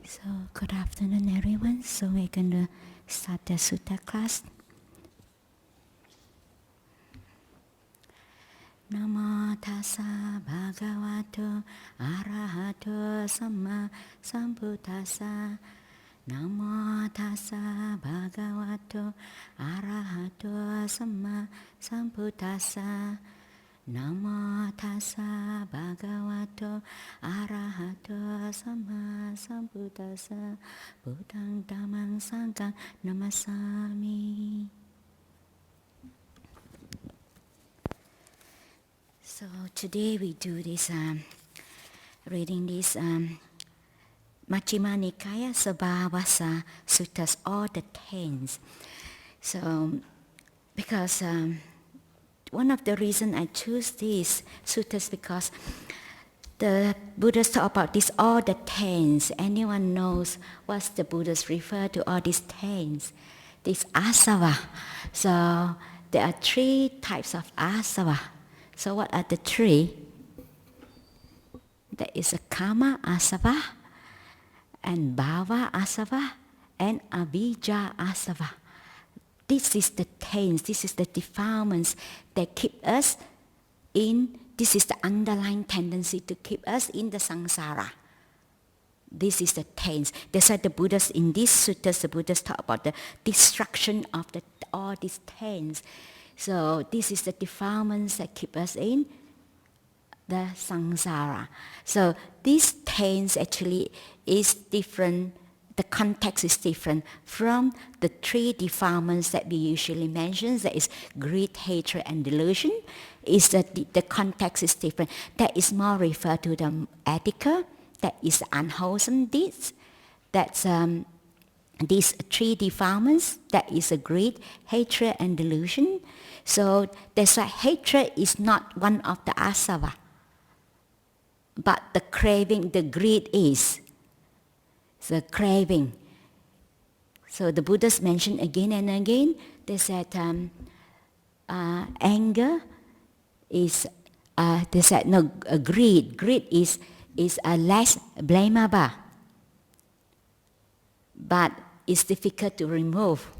So, good afternoon, everyone. So, we're going to start the Sutta class. Namo tassa bhagavato arahato samma sambuddhassa. Namo tassa bhagavato arahato samma sambuddhassa. Namo tassa bhagavato arahato samma sambuddhassa. Buddhaṃ dhammāṃ saṅghāṃ namasami. So today we do this, reading this Majjhima Nikaya Sabbasava Suttas, all the Taints. So because one of the reasons I choose these suttas because the Buddhas talk about this, all the Taints. Anyone knows what the Buddhas refer to all these Taints? This asava. So there are 3 types of asava. So what are the 3? There is a karma asava, and bhava asava, and avijja asava. This is the taints, this is the defilements that keep us in, this is the underlying tendency to keep us in the samsara. This is the taints. That's why the Buddhas, in these suttas, the Buddhas talk about the destruction of all these taints. So this is the defilements that keep us in the samsara. So these taints actually is different, the context is different from the 3 defilements that we usually mention, that is greed, hatred, and delusion. Is that the context is different. That is more referred to the ethical, that is unwholesome deeds. That's these 3 defilements, that is a greed, hatred, and delusion. So that's why hatred is not one of the asava, but the craving, the greed is the craving. So the Buddhas mentioned again and again, they said anger is, they said no, greed is less blameable, but it's difficult to remove.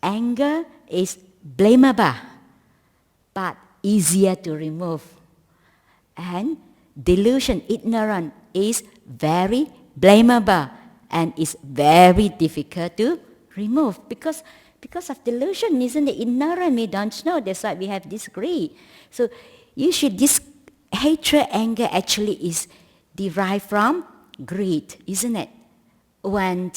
Anger is blameable, but easier to remove. And delusion, ignorance, is very blameable and is very difficult to remove. Because of delusion, isn't it? Ignorant, we don't know. That's why we have this greed. So usually this hatred, anger actually is derived from greed, isn't it? When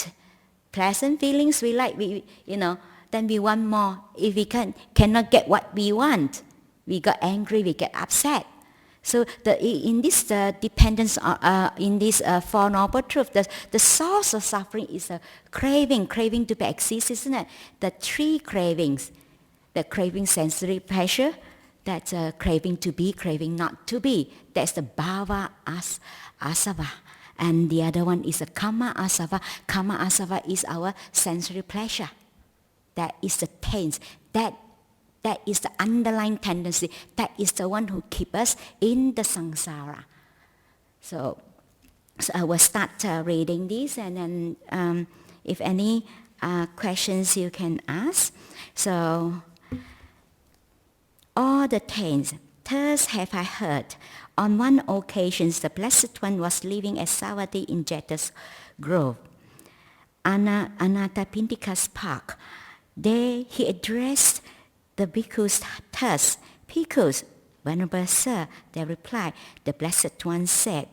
pleasant feelings we like, then we want more. If we cannot get what we want, we got angry, we get upset. So in this dependence, in this Four Noble Truths, the source of suffering is a craving to be exist, isn't it? The 3 cravings, the craving sensory pleasure, that's a craving to be, craving not to be. That's the bhava asava. And the other one is a karma asava. Karma asava is our sensory pleasure. That is the taints. That is the underlying tendency. That is the one who keeps us in the samsara. So I will start reading this, and then if any questions you can ask. So, all the taints, thus have I heard. On one occasion, the Blessed One was living at Savatthi in Jeta's grove, Anathapindika's park. There he addressed the bhikkhus thus, "Bhikkhus, Venerable Sir," they replied. The Blessed One said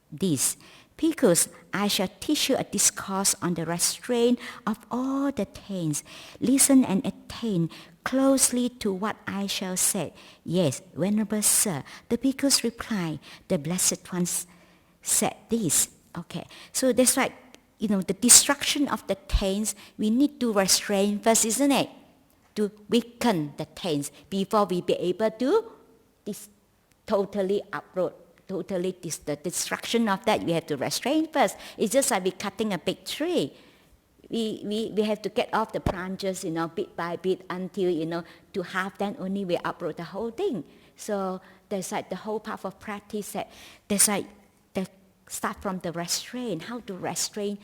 this, "Bhikkhus, I shall teach you a discourse on the restraint of all the taints. Listen and attain closely to what I shall say." "Yes, Venerable Sir," the bhikkhus replied. The Blessed One said this. Okay, so that's right. The destruction of the taints, we need to restrain first, isn't it? To weaken the taints before we be able to totally uproot, the destruction of that, we have to restrain first. It's just like we're cutting a big tree. We have to get off the branches, bit by bit until, to half, then only we uproot the whole thing. So there's like the whole path of practice, that's like start from the restraint, how to restrain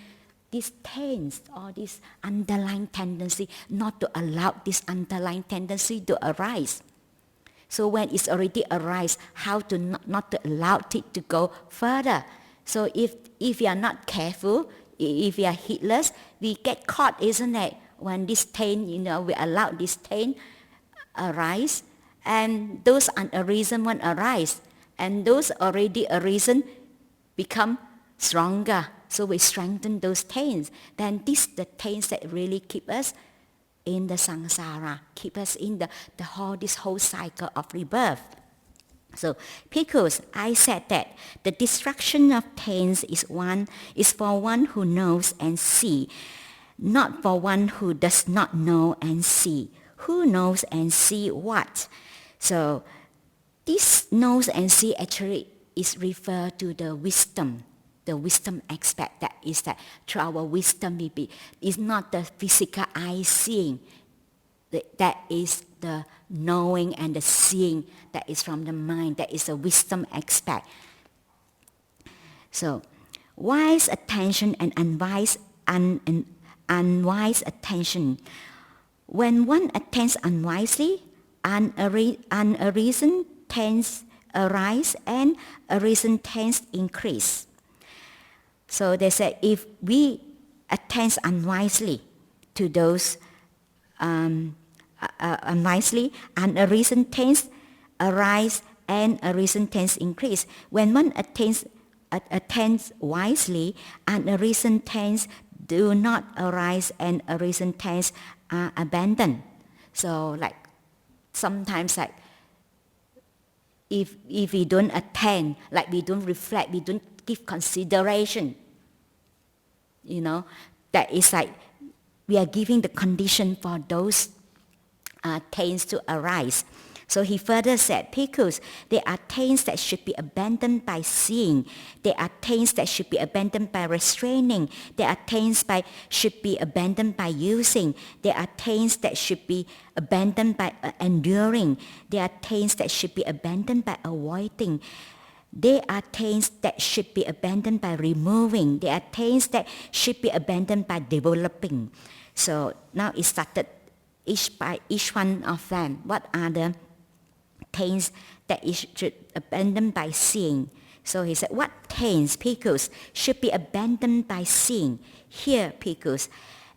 these taints or this underlying tendency, not to allow this underlying tendency to arise. So when it's already arise, how to not to allow it to go further. So if we are not careful, if we are heedless, we get caught, isn't it? When this taint, we allow this taint arise, and those unarisen one arise, and those already arisen become stronger. So we strengthen those taints. Then this the taints that really keep us in the samsara, keep us in this whole cycle of rebirth. So, because I said that the destruction of taints is for one who knows and see, not for one who does not know and see. Who knows and see what? So, this knows and see actually is referred to the wisdom aspect. That is that through our wisdom it's not the physical eye seeing. That is the knowing and the seeing that is from the mind. That is the wisdom aspect. So, wise attention and unwise attention. When one attends unwisely, unarisen taints arise and arisen taints increase. So they say if we attend unwisely to those unwisely, unarisen taints arise and arisen taints increase. When one attends wisely, unarisen taints do not arise and arisen taints are abandoned. So like sometimes like if we don't attend, like we don't reflect, we don't give consideration, that is like we are giving the condition for those taints to arise. So he further said, because there are taints that should be abandoned by seeing. There are taints that should be abandoned by restraining. There are taints should be abandoned by using. There are taints that should be abandoned by enduring. There are taints that should be abandoned by avoiding. There are taints that should be abandoned by removing. There are taints that should be abandoned by developing. So now it started each one of them. What are the taints that is should abandoned by seeing? So he said, what taints, because, should be abandoned by seeing? Here, because,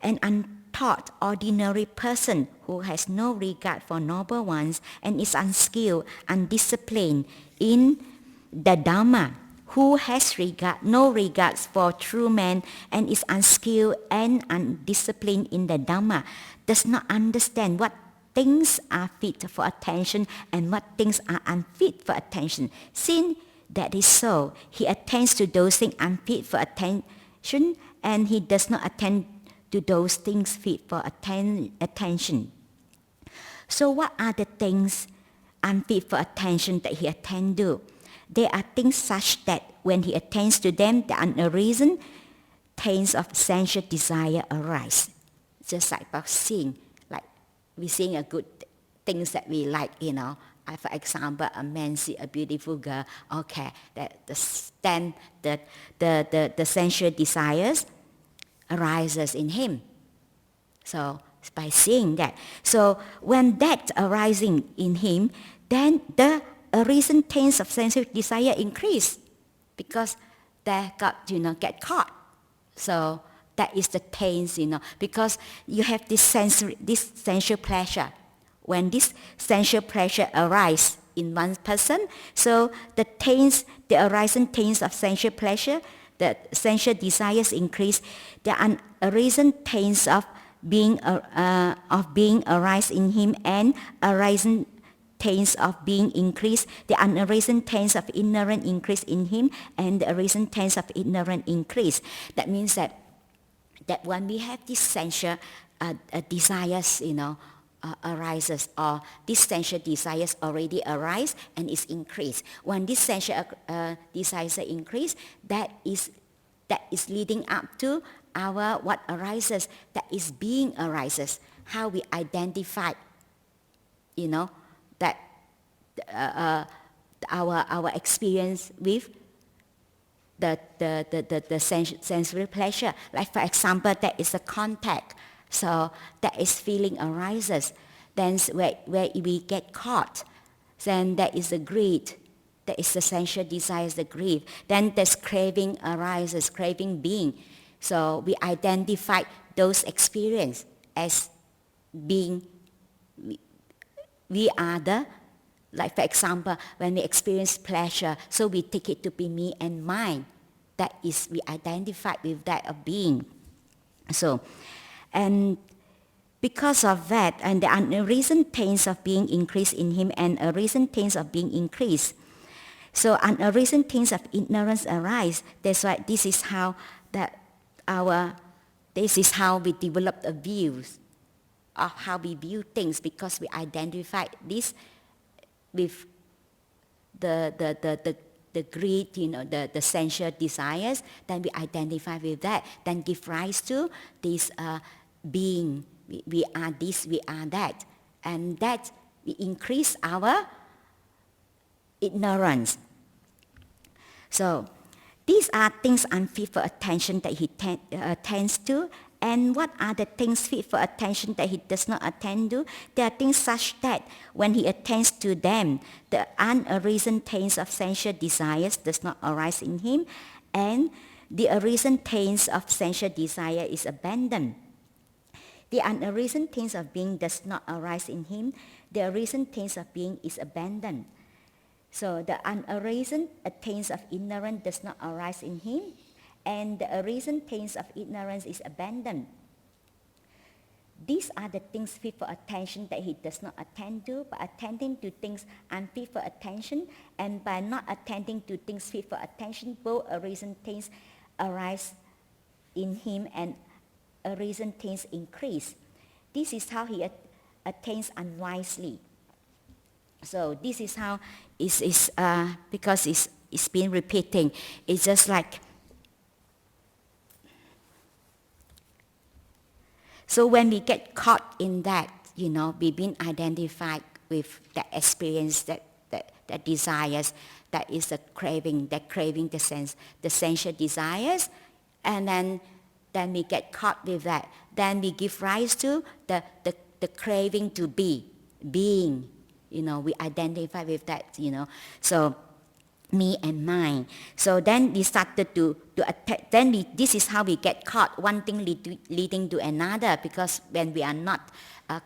an untaught ordinary person who has no regard for noble ones and is unskilled, undisciplined in the Dhamma, who has no regards for true man and is unskilled and undisciplined in the Dhamma, does not understand what things are fit for attention and what things are unfit for attention. Since that is so, he attends to those things unfit for attention and he does not attend to those things fit for attention. So what are the things unfit for attention that he attends to? There are things such that when he attends to them, the unarisen taints of sensual desire arise. Just like about seeing, like we seeing a good things that we like, for example, a man see a beautiful girl, okay, the sensual desires arises in him. So by seeing that, so when that arising in him, then the arisen taints of sensual desire increase because they get caught. So that is the taints, because you have this sensual pleasure. When this sensual pleasure arises in one person, so the arisen taints of sensual pleasure, the sensual desires increase. The arisen taints of being arise in him and arisen taints of being increased, the unarisen taints of ignorance increase in him, and the arisen taints of ignorance increase. That means that when we have these sensual desires, arises, or these sensual desires already arise and is increased. When these sensual desires increase, that is leading up to our what arises, that is being arises. How we identify, that our experience with sensory pleasure. Like for example, there is a contact, so that is feeling arises. Then where we get caught, then there is a greed, there is the sensual desires, the greed. Then there's craving arises, craving being. So we identify those experiences as being, we are the, like for example, when we experience pleasure, so we take it to be me and mine. That is, we identify with that of being. So, and because of that, and the unreason taints of being increased in him, and a reason taints of being increased. So, unreason taints of ignorance arise. That's why this is how this is how we develop the views of how we view things, because we identify this with the greed, the sensual desires. Then we identify with that. Then give rise to this being. We are this, we are that. And that we increase our ignorance. So these are things unfit for attention that he attends to. And what are the things fit for attention that he does not attend to? There are things such that when he attends to them, the unarisen taints of sensual desires does not arise in him, and the arisen taints of sensual desire is abandoned. The unarisen taints of being does not arise in him, the arisen taints of being is abandoned. So the unarisen taints of ignorance does not arise in him, and the arisen taints of ignorance is abandoned. These are the things fit for attention that he does not attend to. By attending to things unfit for attention, and by not attending to things fit for attention, both arisen taints arise in him and arisen taints increase. This is how he attains unwisely. So this is how because it's been repeating. It's just like, so when we get caught in that, we've been identified with that experience, that desires, that is the craving, the sensual desires, and then we get caught with that. Then we give rise to the craving to be, being. We identify with that, So me and mine. So then we started to attack. This is how we get caught, one thing leading to another, because when we are not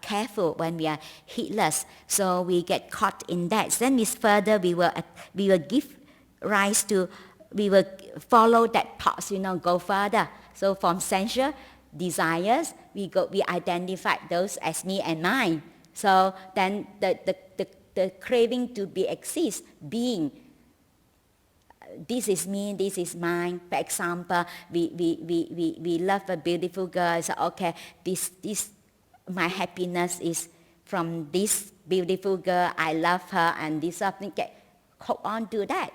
careful, when we are heedless, so we get caught in that. Then we will give rise to, we will follow that thoughts, go further. So from sensual desires, we identify those as me and mine. So then the craving to be exist, being, this is me, this is mine. For example, we love a beautiful girl. So okay, this my happiness is from this beautiful girl. I love her, and this something get hold on to that,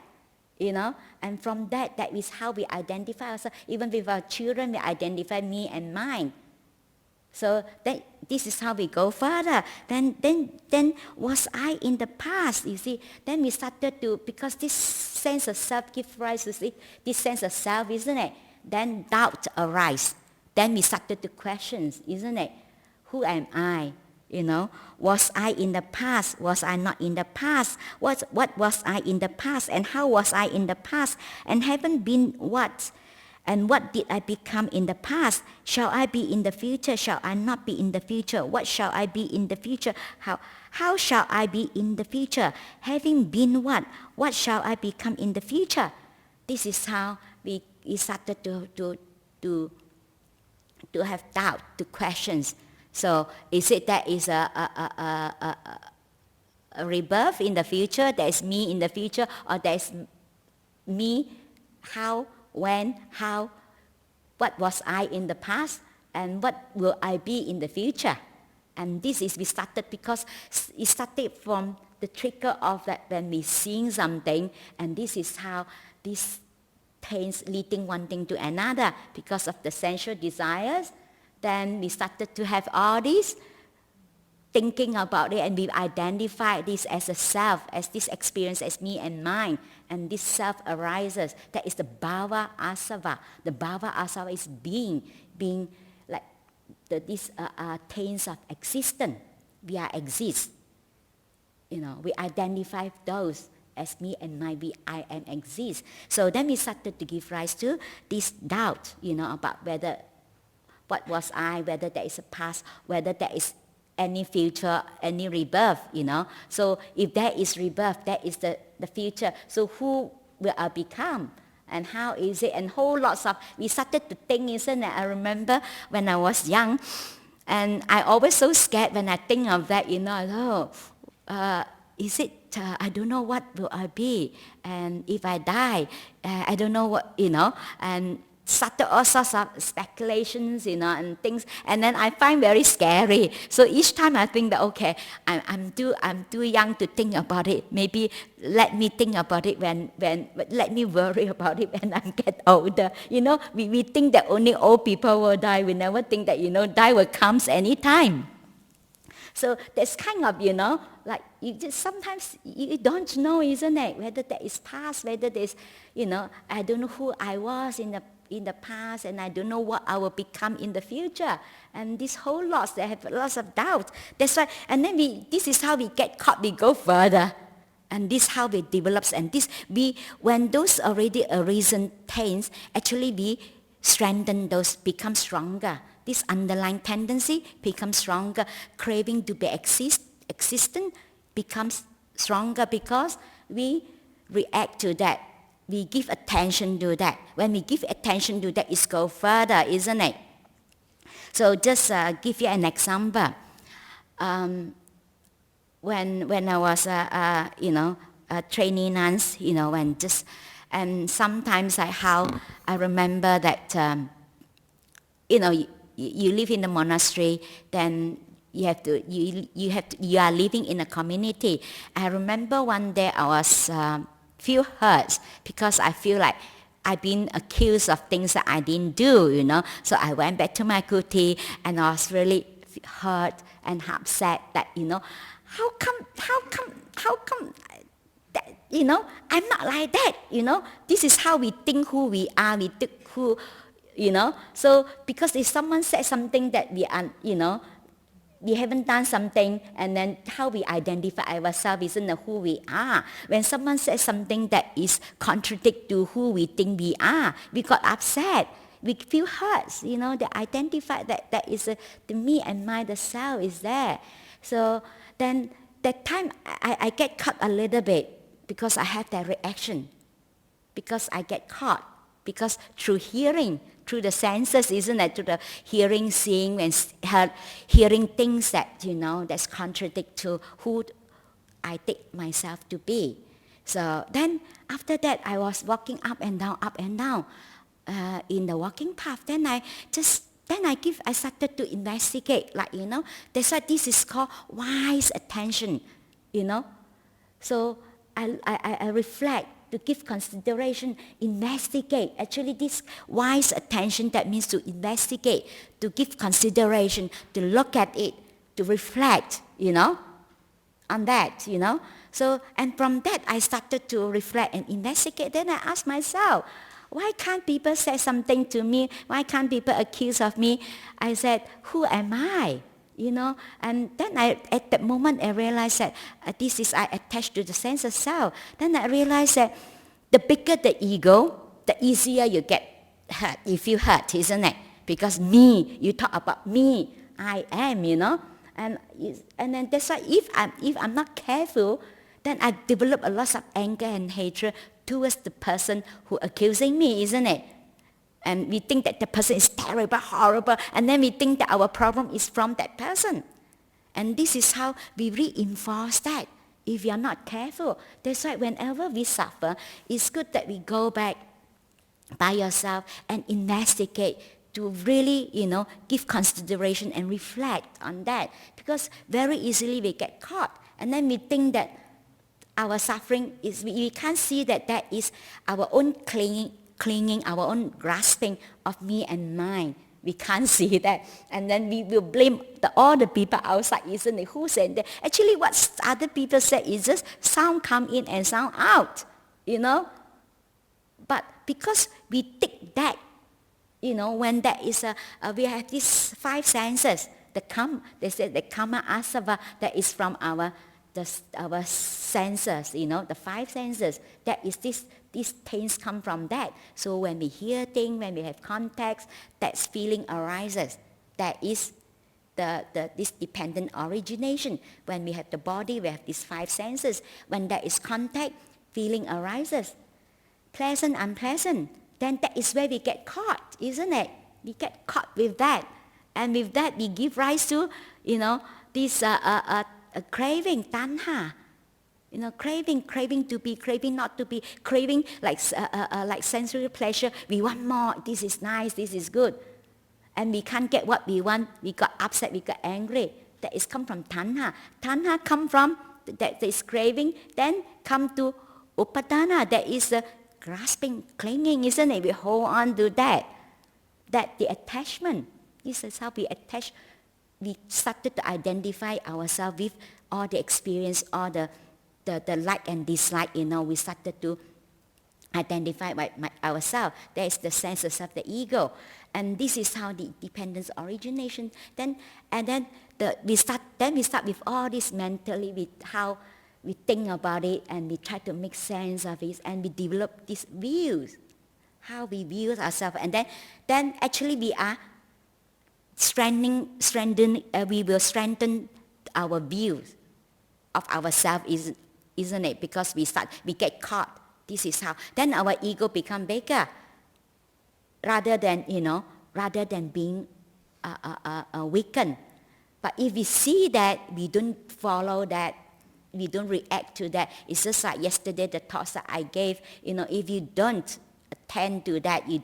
And from that is how we identify ourselves. Even with our children, we identify me and mine. So this is how we go further. Then was I in the past? You see, then we started to, because this sense of self gives rise to this sense of self, isn't it? Then doubt arises. Then we started to question, isn't it? Who am I? Was I in the past? Was I not in the past? What was I in the past? And how was I in the past? And haven't been what? And what did I become in the past? Shall I be in the future? Shall I not be in the future? What shall I be in the future? How shall I be in the future? Having been what? What shall I become in the future? This is how we started to have doubt, to questions. So is it that is a rebirth in the future? There is me in the future, or there is me, how, when, how, what was I in the past, and what will I be in the future? And this is, we started because it started from the trigger of that when we seeing something, and this is how this taints leading one thing to another because of the sensual desires. Then we started to have all these thinking about it, and we identify this as a self, as this experience as me and mine, and this self arises. That is the bhava asava. The bhava asava is being like these taints of existence. We are exist. We identify those as me and mine. I am exist. So then we started to give rise to this doubt, about whether what was I, whether there is a past, whether there is any future, any rebirth, So if there is rebirth, that is the future. So who will I become? And how is it? And whole lots of, we started to think, isn't it? I remember when I was young, and I always so scared when I think of that, is it, I don't know what will I be. And if I die, I don't know what, and started all sorts of speculations, and things, and then I find very scary. So each time I think that, okay, I'm too young to think about it. Maybe let me think about it let me worry about it when I get older. We think that only old people will die. We never think that, die will come anytime. So that's kind of, like you just sometimes you don't know, isn't it? Whether that is past, whether there's, I don't know who I was in the past, and I don't know what I will become in the future. And this whole lots, they have lots of doubts. That's why, and then this is how we get caught, we go further. And this is how we develop, and when those already arisen taints, actually we strengthen those, become stronger. This underlying tendency becomes stronger. Craving to be existent becomes stronger because we react to that. We give attention to that. When we give attention to that, it goes further, isn't it? So just give you an example. When I was a trainee nuns, and sometimes I remember that you live in the monastery, then you are living in a community. I remember one day I was feel hurt because I feel like I've been accused of things that I didn't do, So I went back to my kuti, and I was really hurt and upset that, how come that, I'm not like that, This is how we think who we are, we think who, So because if someone said something that we are, we haven't done something, and then how we identify ourselves isn't who we are. When someone says something that is contradict to who we think we are, we got upset. We feel hurt, they identify that is the me and my, the self is there. So then that time I get caught a little bit because I have that reaction. Because I get caught. Because through hearing, through the senses, isn't it? Through the hearing, seeing, and hearing things that, that's contradict to who I take myself to be. So then after that, I was walking up and down in the walking path. Then I started to investigate, that's why this is called wise attention, So I reflect, to give consideration, investigate. Actually, this wise attention, that means to investigate, to give consideration, to look at it, to reflect, on that, So, and from that, I started to reflect and investigate. Then I asked myself, why can't people say something to me? Why can't people accuse of me? I said, who am I? And then at that moment, I realized that this is I attached to the sense of self. Then I realized that the bigger the ego, the easier you get hurt. You feel hurt, isn't it? Because me, you talk about me, I am, and then that's why if I'm not careful, then I develop a lot of anger and hatred towards the person who accusing me, isn't it? And we think that the person is terrible, horrible, and then we think that our problem is from that person. And this is how we reinforce that if we are not careful. That's why whenever we suffer, it's good that we go back by yourself and investigate to really, give consideration and reflect on that. Because very easily we get caught. And then we think that our suffering is, we can't see that is our own clinging, our own grasping of me and mine. We can't see that. And then we will blame all the people outside, isn't it? Who said that? Actually, what other people say is just sound come in and sound out, But because we take that, when that is we have these 5 senses. They say the karma asava, that is from our senses, the 5 senses. That is these things come from that. So when we hear things, when we have contacts, that feeling arises. That is this dependent origination. When we have the body, we have these 5 senses. When there is contact, feeling arises. Pleasant, unpleasant. Then that is where we get caught, isn't it? We get caught with that. And with that, we give rise to, this craving, tanha. Craving to be, craving not to be, craving like sensory pleasure. We want more. This is nice. This is good. And we can't get what we want. We got upset. We got angry. That is come from tanha. Tanha come from that is craving. Then come to upadana. That is grasping, clinging, isn't it? We hold on to that. That the attachment. This is how we attach. We started to identify ourselves with all the experience, all the like and dislike, we started to identify ourselves. There is the senses of the ego. And this is how the dependence origination. We start with all this mentally, with how we think about it, and we try to make sense of it, and we develop these views, how we view ourselves. And then actually we are we will strengthen our views of ourselves, isn't it? Because we get caught. This is how. Then our ego become bigger, rather than being weakened. But if we see that, we don't follow that, we don't react to that. It's just like yesterday, the thoughts that I gave. If you don't attend to that, you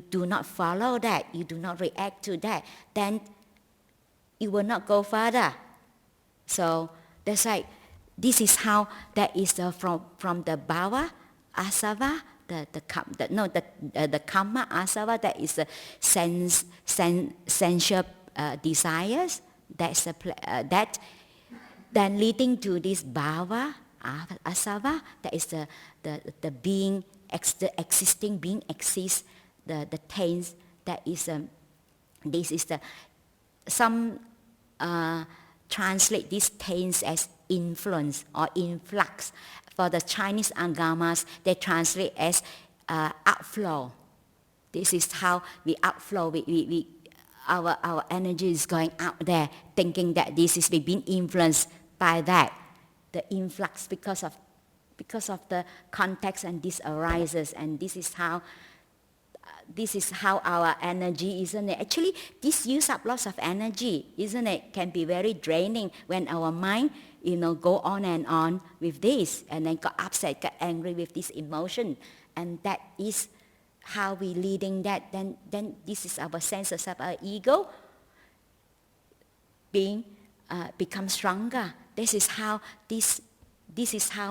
do not follow that, you do not react to that, then you will not go further. So that's like, this is how that is from the bhava asava, the karma asava, that is the sensual desires. That's that then leading to this bhava asava, that is the being, the existing being exists, the taints. That is this is some translate these taints as influence or influx. For the Chinese agamas, they translate as outflow. This is how we outflow. Our energy is going out there, thinking that this is being influenced by that. The influx because of the context, and this arises, and this is how our energy, isn't it? Actually, this uses up lots of energy, isn't it? Can be very draining when our mind, go on and on with this, and then got upset, got angry with this emotion, and that is how we leading that. Then this is our senses of our ego being become stronger. This is how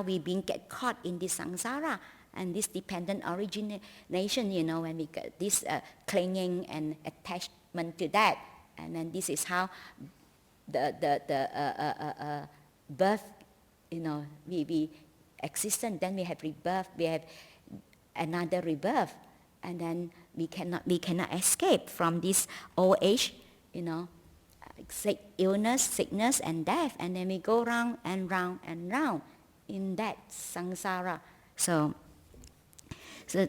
we get caught in this samsara and this dependent origination, when we get this clinging and attachment to that. And then this is how the birth, we existence, then we have rebirth, we have another rebirth, and then we cannot escape from this old age, illness, sickness, and death, and then we go round and round and round in that samsara. So yes.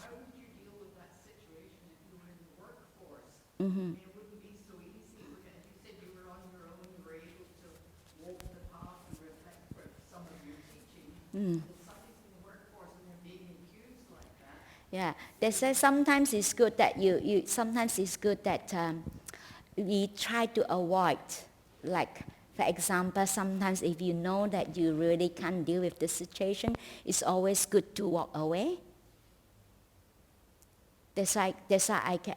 How would you deal with that situation if you were in the workforce? Mm-hmm. It wouldn't be so easy. If you said you were on your own, you were able to walk the path and reflect for some of your teaching. Mm. If somebody's in the workforce and they're being accused like that. Yeah, they say sometimes it's good that we try to avoid, like, for example, sometimes if you know that you really can't deal with the situation, it's always good to walk away. That's why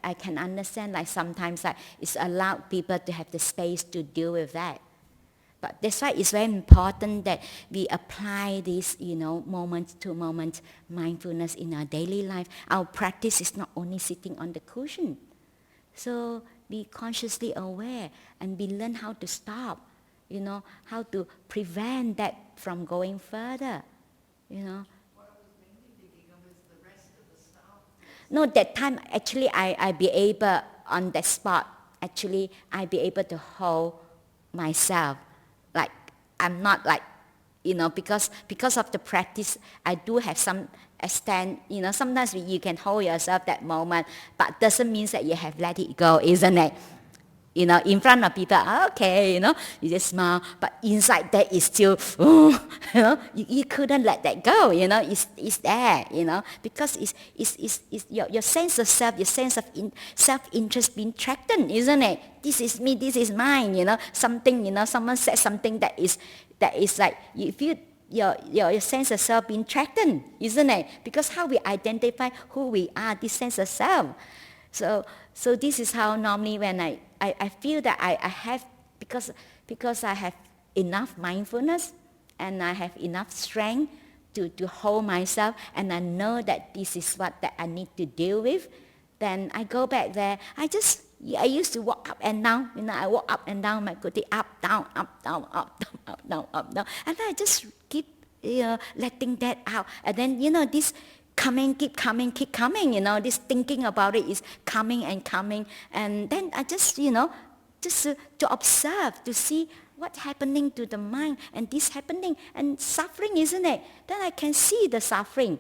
I can understand, like sometimes it's allowed people to have the space to deal with that. But that's why it's very important that we apply this, moment to moment mindfulness in our daily life. Our practice is not only sitting on the cushion. So be consciously aware and we learn how to stop, how to prevent that from going further, What I was mainly thinking of is the rest of the staff. No, that time actually I be able, on that spot, actually I be able to hold myself. Like I'm not like, because of the practice, I do have some extent, sometimes you can hold yourself that moment, but doesn't mean that you have let it go, isn't it? In front of people, okay, you just smile, but inside that is still, you couldn't let that go, it's there, because it's your sense of self, your sense of self-interest being threatened, isn't it? This is me, this is mine, something, someone said something that is like, you feel your sense of self being threatened, isn't it? Because how we identify who we are, this sense of self. So this is how normally when I feel that I have, because I have enough mindfulness and I have enough strength to hold myself, and I know that this is what that I need to deal with, then I go back there. I used to walk up and down, I walk up and down my kuti, up, down, up, down, up, down, up, down, up, down. And I just keep letting that out. And then, this keep coming, this thinking about it is coming and coming. And then I just, to observe, to see what's happening to the mind, and this happening, and suffering, isn't it? Then I can see the suffering,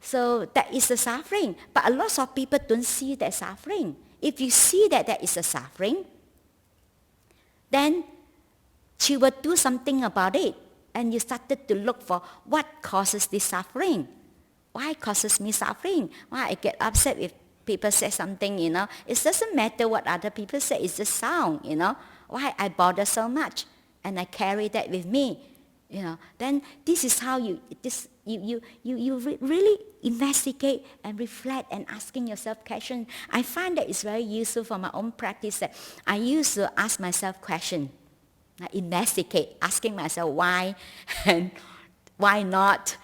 So that is the suffering. But a lot of people don't see that suffering. If you see that there is a suffering, then she will do something about it. And you started to look for what causes this suffering. Why causes me suffering? Why I get upset if people say something, It doesn't matter what other people say, it's just sound, Why I bother so much? And I carry that with me, Then this is how you really investigate and reflect and asking yourself questions. I find that it's very useful for my own practice that I used to ask myself questions. I investigate, asking myself why and why not,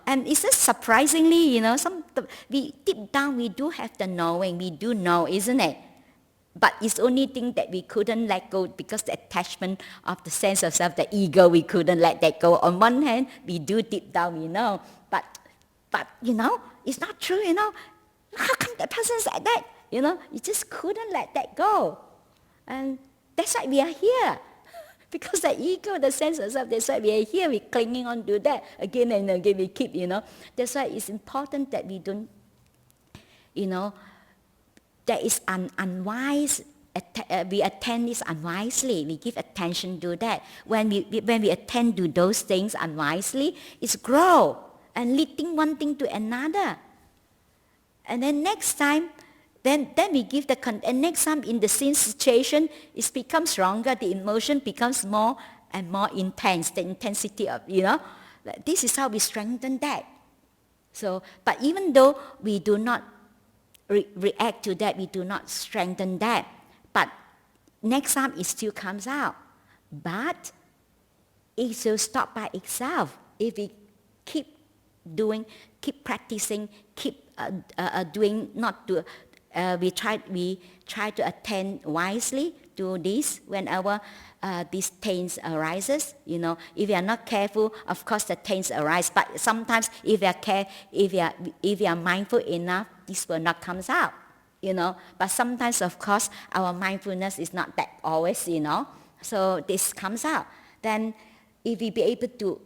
And it's just surprisingly, we deep down we do have the knowing, we do know, isn't it? But it's only thing that we couldn't let go because the attachment of the sense of self, the ego, we couldn't let that go. On one hand, we do deep down, we know. But it's not true, How come that person said that? You just couldn't let that go. And that's why we are here. Because the ego, the sense of self, that's why we are here, we're clinging on to that. Again and again we keep, That's why it's important that we don't, that is unwise, we attend this unwisely. We give attention to that. When we attend to those things unwisely, it's grow and leading one thing to another. And then next time, then we give and next time in the same situation, it becomes stronger, the emotion becomes more and more intense, the intensity of, This is how we strengthen that. So, but even though we do not react to that, we do not strengthen that, but next time it still comes out. But it will stop by itself if we keep doing, keep practicing, keep doing, not to, we try to attend wisely to this whenever these taints arises. If we are not careful, of course the taints arise. But sometimes if we are mindful enough, this will not come out. But sometimes, of course, our mindfulness is not that always. So this comes out. Then, if we be able to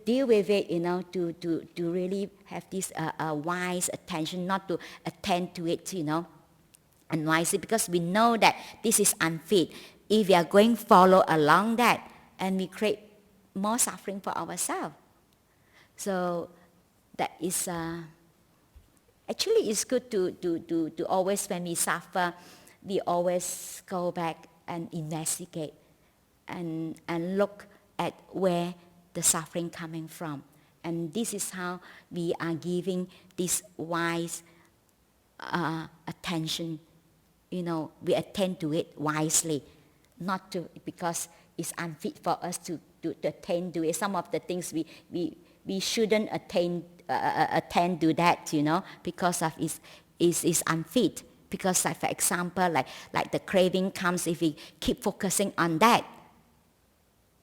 deal with it, to really have this wise attention, not to attend to it, unwisely, because we know that this is unfit. If we are going follow along that, and we create more suffering for ourselves. So that is actually it's good to always, when we suffer, we always go back and investigate and look at where the suffering coming from. And this is how we are giving this wise attention. We attend to it wisely. not to, because it's unfit for us to attain to it. Some of the things we shouldn't attend to that, because of it's unfit. Because like, for example, like the craving comes, if we keep focusing on that,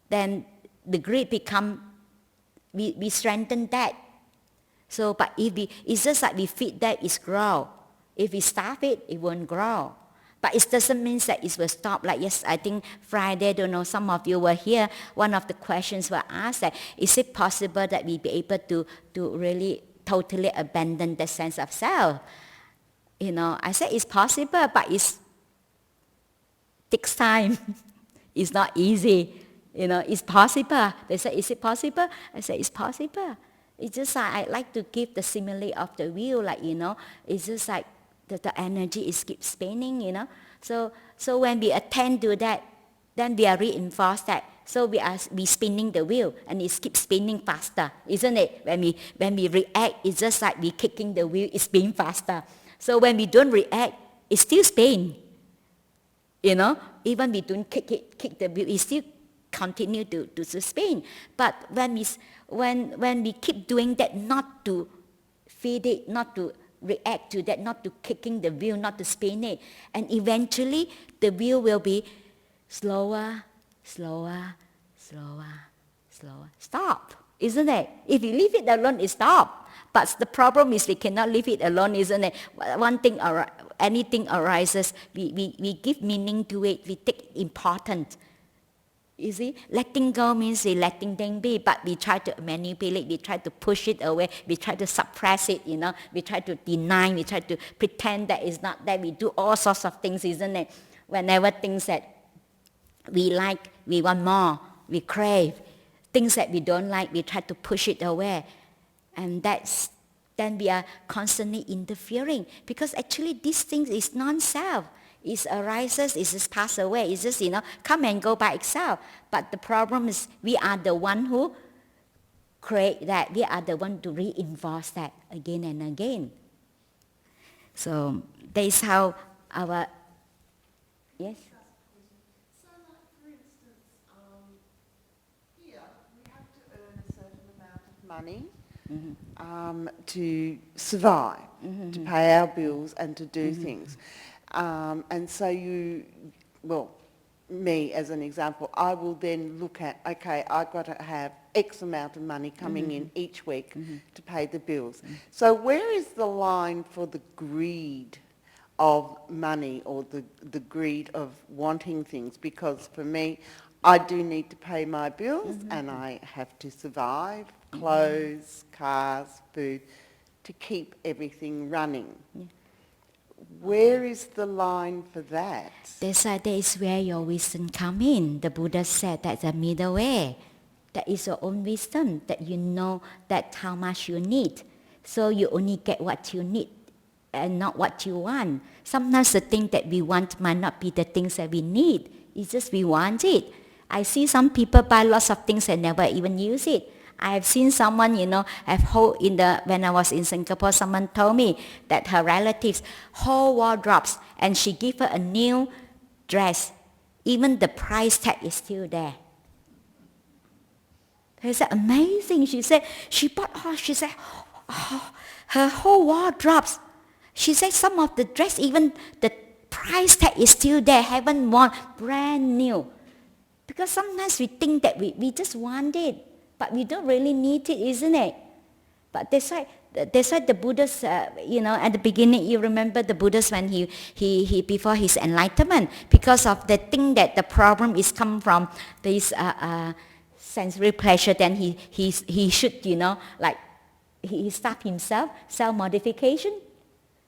then the greed become, we strengthen that. So, but it's just like we feed that, it's grow. If we starve it, it won't grow. But it doesn't mean that it will stop. Like, yes, I think Friday, don't know, some of you were here, one of the questions were asked that, is it possible that we be able to really totally abandon the sense of self? I said it's possible, but it takes time. It's not easy. It's possible. They said, is it possible? I said, it's possible. It's just like, I like to give the simile of the wheel, like, it's just like the energy is keep spinning, So when we attend to that, then we are reinforced that. So we spinning the wheel, and it keeps spinning faster, isn't it? When we react, it's just like we kicking the wheel, it's spinning faster. So when we don't react, it still spin. Even we don't kick the wheel, it still continue to spin. But when we keep doing that, not to feed it, not to react to that, not to kicking the wheel, not to spin it, and eventually the wheel will be slower, stop, isn't it? If you leave it alone, it stop. But the problem is we cannot leave it alone, isn't it? One thing, anything arises, we give meaning to it, we take importance. You see, letting go means we letting them be, but we try to manipulate, we try to push it away, we try to suppress it, we try to deny, we try to pretend that it's not there, we do all sorts of things, isn't it? Whenever things that we like, we want more, we crave. Things that we don't like, we try to push it away. And then we are constantly interfering, because actually these things is non-self. It arises, it just pass away, it's just, come and go by itself. But the problem is we are the one who create that. We are the one to reinforce that again and again. So that is how our, yes? So like, for instance, here we have to earn a certain amount of money to survive, to pay our bills and to do things. And so me as an example, I will then look at, okay, I've got to have X amount of money coming in each week to pay the bills. So where is the line for the greed of money, or the greed of wanting things? Because for me, I do need to pay my bills and I have to survive, clothes, cars, food, to keep everything running. Where is the line for that? That is where your wisdom come in. The Buddha said that's the middle way. That is your own wisdom, that you know that how much you need. So you only get what you need and not what you want. Sometimes the thing that we want might not be the things that we need. It's just we want it. I see some people buy lots of things and never even use it. I have seen someone, when I was in Singapore, someone told me that her relatives whole wardrobes, and she gave her a new dress. Even the price tag is still there. I said, amazing. She said, her whole wardrobes. She said some of the dress, even the price tag is still there, haven't worn, brand new. Because sometimes we think that we just want it, but we don't really need it, isn't it? But that's why the Buddha's, at the beginning, you remember the Buddha's when he before his enlightenment, because of the thing that the problem is come from this sensory pleasure, then he should, he stopped himself, self-modification.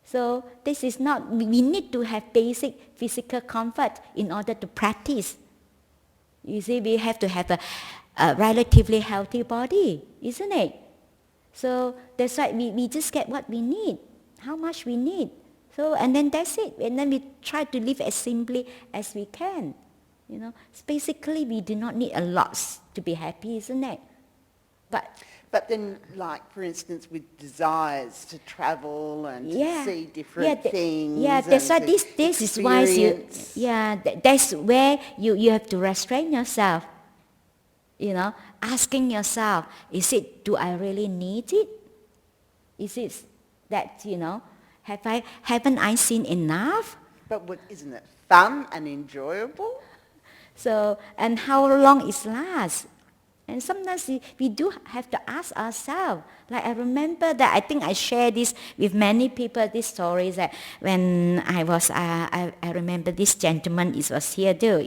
So this is not, we need to have basic physical comfort in order to practice. You see, we have to have a relatively healthy body, isn't it? So that's why we just get what we need, how much we need. So, and then that's it. And then we try to live as simply as we can. Basically we do not need a lot to be happy, isn't it? But then, like, for instance, with desires to travel and to see different things that's why and to this is why experience. that's where you have to restrain yourself. You know, asking yourself, do I really need it? Is it that, haven't I seen enough? But isn't it fun and enjoyable? So, and how long it lasts? And sometimes we do have to ask ourselves. Like I remember that I think I share this with many people, this story that when I was, I remember this gentleman was here too,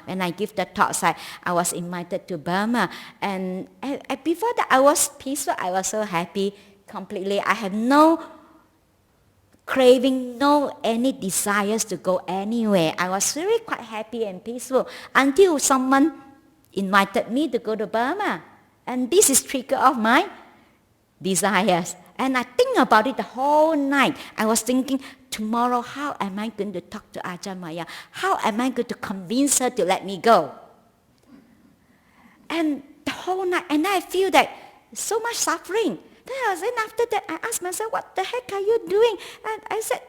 when I give the talks, I was invited to Burma. And before that I was peaceful, I was so happy completely. I have no craving, no any desires to go anywhere. I was really quite happy and peaceful until someone invited me to go to Burma. And this is trigger of my desires. And I think about it the whole night. I was thinking, tomorrow how am I going to talk to Ajahn Maya? How am I going to convince her to let me go? And the whole night, and I feel that so much suffering. Then after that, I asked myself, what the heck are you doing? And I said,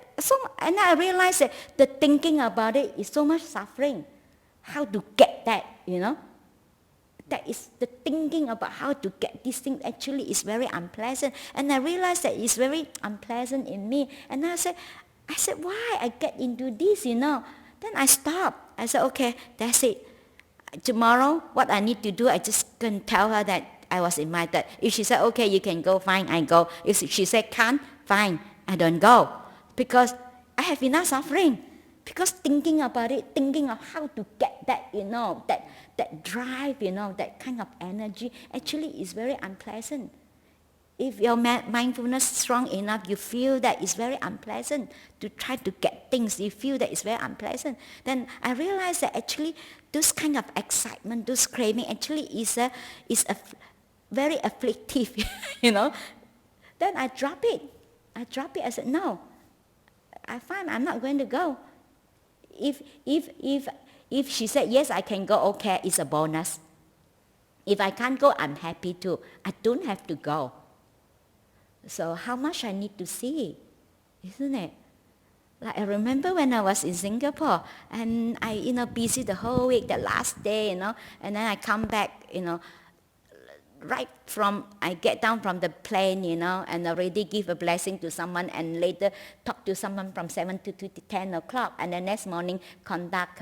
and I realized that the thinking about it is so much suffering. How to get that, That is the thinking about how to get this thing actually is very unpleasant. And I realized that it's very unpleasant in me. And I said, why I get into this, Then I stopped. I said, okay, that's it. Tomorrow, what I need to do, I just can tell her that I was invited. If she said, okay, you can go, fine, I go. If she said, can't, fine, I don't go. Because I have enough suffering. Because thinking about it, thinking of how to get that, that drive, that kind of energy, actually is very unpleasant. If your mindfulness is strong enough, you feel that it's very unpleasant to try to get things. You feel that it's very unpleasant. Then I realized that actually those kind of excitement, those craving, actually is a very afflictive, Then I drop it. I said, no, I'm not going to go. If she said, yes, I can go, okay, it's a bonus. If I can't go, I'm happy too. I don't have to go. So how much I need to see, isn't it? Like I remember when I was in Singapore, and I, busy the whole week, the last day, and then I come back, right from, I get down from the plane, and already give a blessing to someone, and later talk to someone from 7 to 10 o'clock, and the next morning conduct,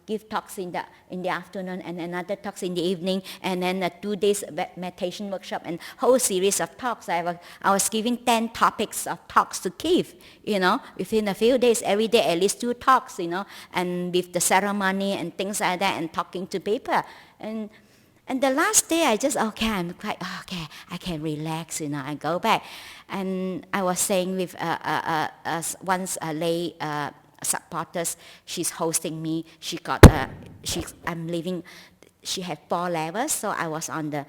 give talks in the afternoon, and another talks in the evening, and then 2 days meditation workshop, and whole series of talks. I was giving 10 topics of talks to give, within a few days, every day at least 2 talks, and with the ceremony and things like that, and talking to people, and the last day, I'm quite, okay, I can relax, I go back. And I was saying with once a lay supporters, she's hosting me. I'm living, she had 4 levels, so I was on the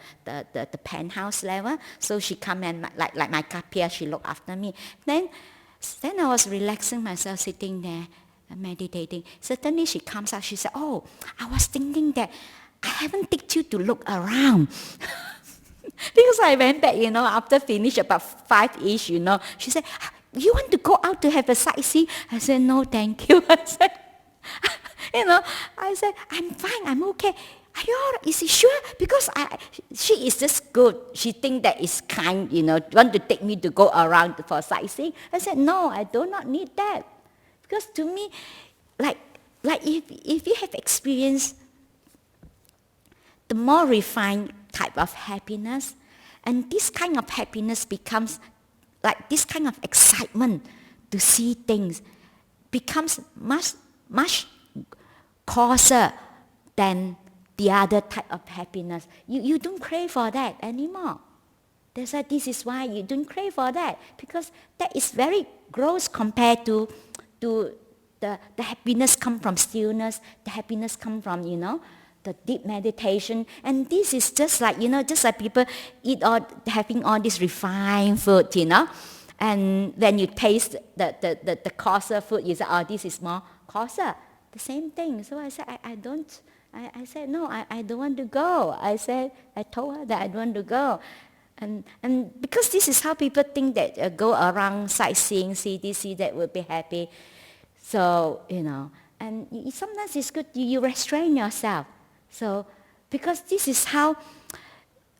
penthouse level. So she come and, like my kapia, she looked after me. Then I was relaxing myself, sitting there, meditating. Suddenly she comes out, she said, oh, I was thinking that I haven't teach you to look around. Because I went back, after finish about 5-ish, She said, you want to go out to have a sightseeing? I said, no, thank you. I said, I'm fine, I'm okay. Are you all right? Is she sure? Because she is just good. She think that is kind, want to take me to go around for sightseeing. I said, no, I do not need that. Because to me, like if you have experienced the more refined type of happiness, and this kind of happiness becomes like this kind of excitement to see things becomes much coarser than the other type of happiness. You don't crave for that anymore. This is why you don't crave for that, because that is very gross compared to the happiness come from stillness, the happiness come from, the deep meditation. And this is just like, just like people having all this refined food, and when you taste the coarser food, you say, oh, this is more coarser. The same thing. So I said, I said, no, I don't want to go. I told her that I don't want to go. And because this is how people think that go around sightseeing, see this, see that, will be happy. So, and sometimes it's good you restrain yourself. So, because this is how,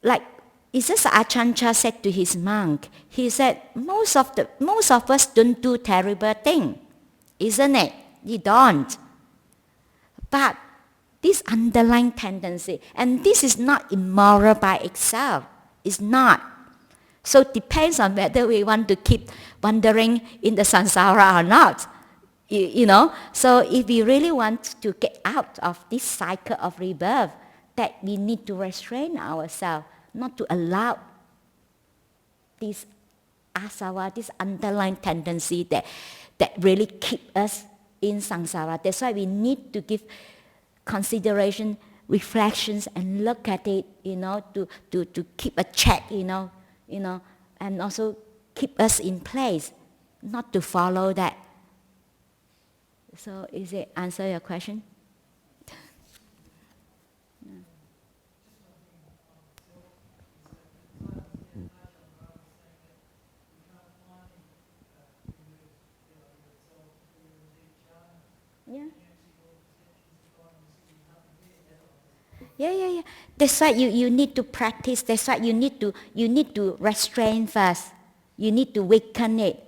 like, it's just Achancha said to his monk. He said, most of us don't do terrible thing, isn't it? You don't. But this underlying tendency, and this is not immoral by itself. It's not. So it depends on whether we want to keep wandering in the samsara or not. So if we really want to get out of this cycle of rebirth, that we need to restrain ourselves, not to allow this asava, this underlying tendency that really keep us in samsara. That's why we need to give consideration, reflections, and look at it, to keep a check, and also keep us in place, not to follow that. So is it answer your question? Yeah. Yeah. That's why you need to practice. That's why you need to restrain first. You need to weaken it.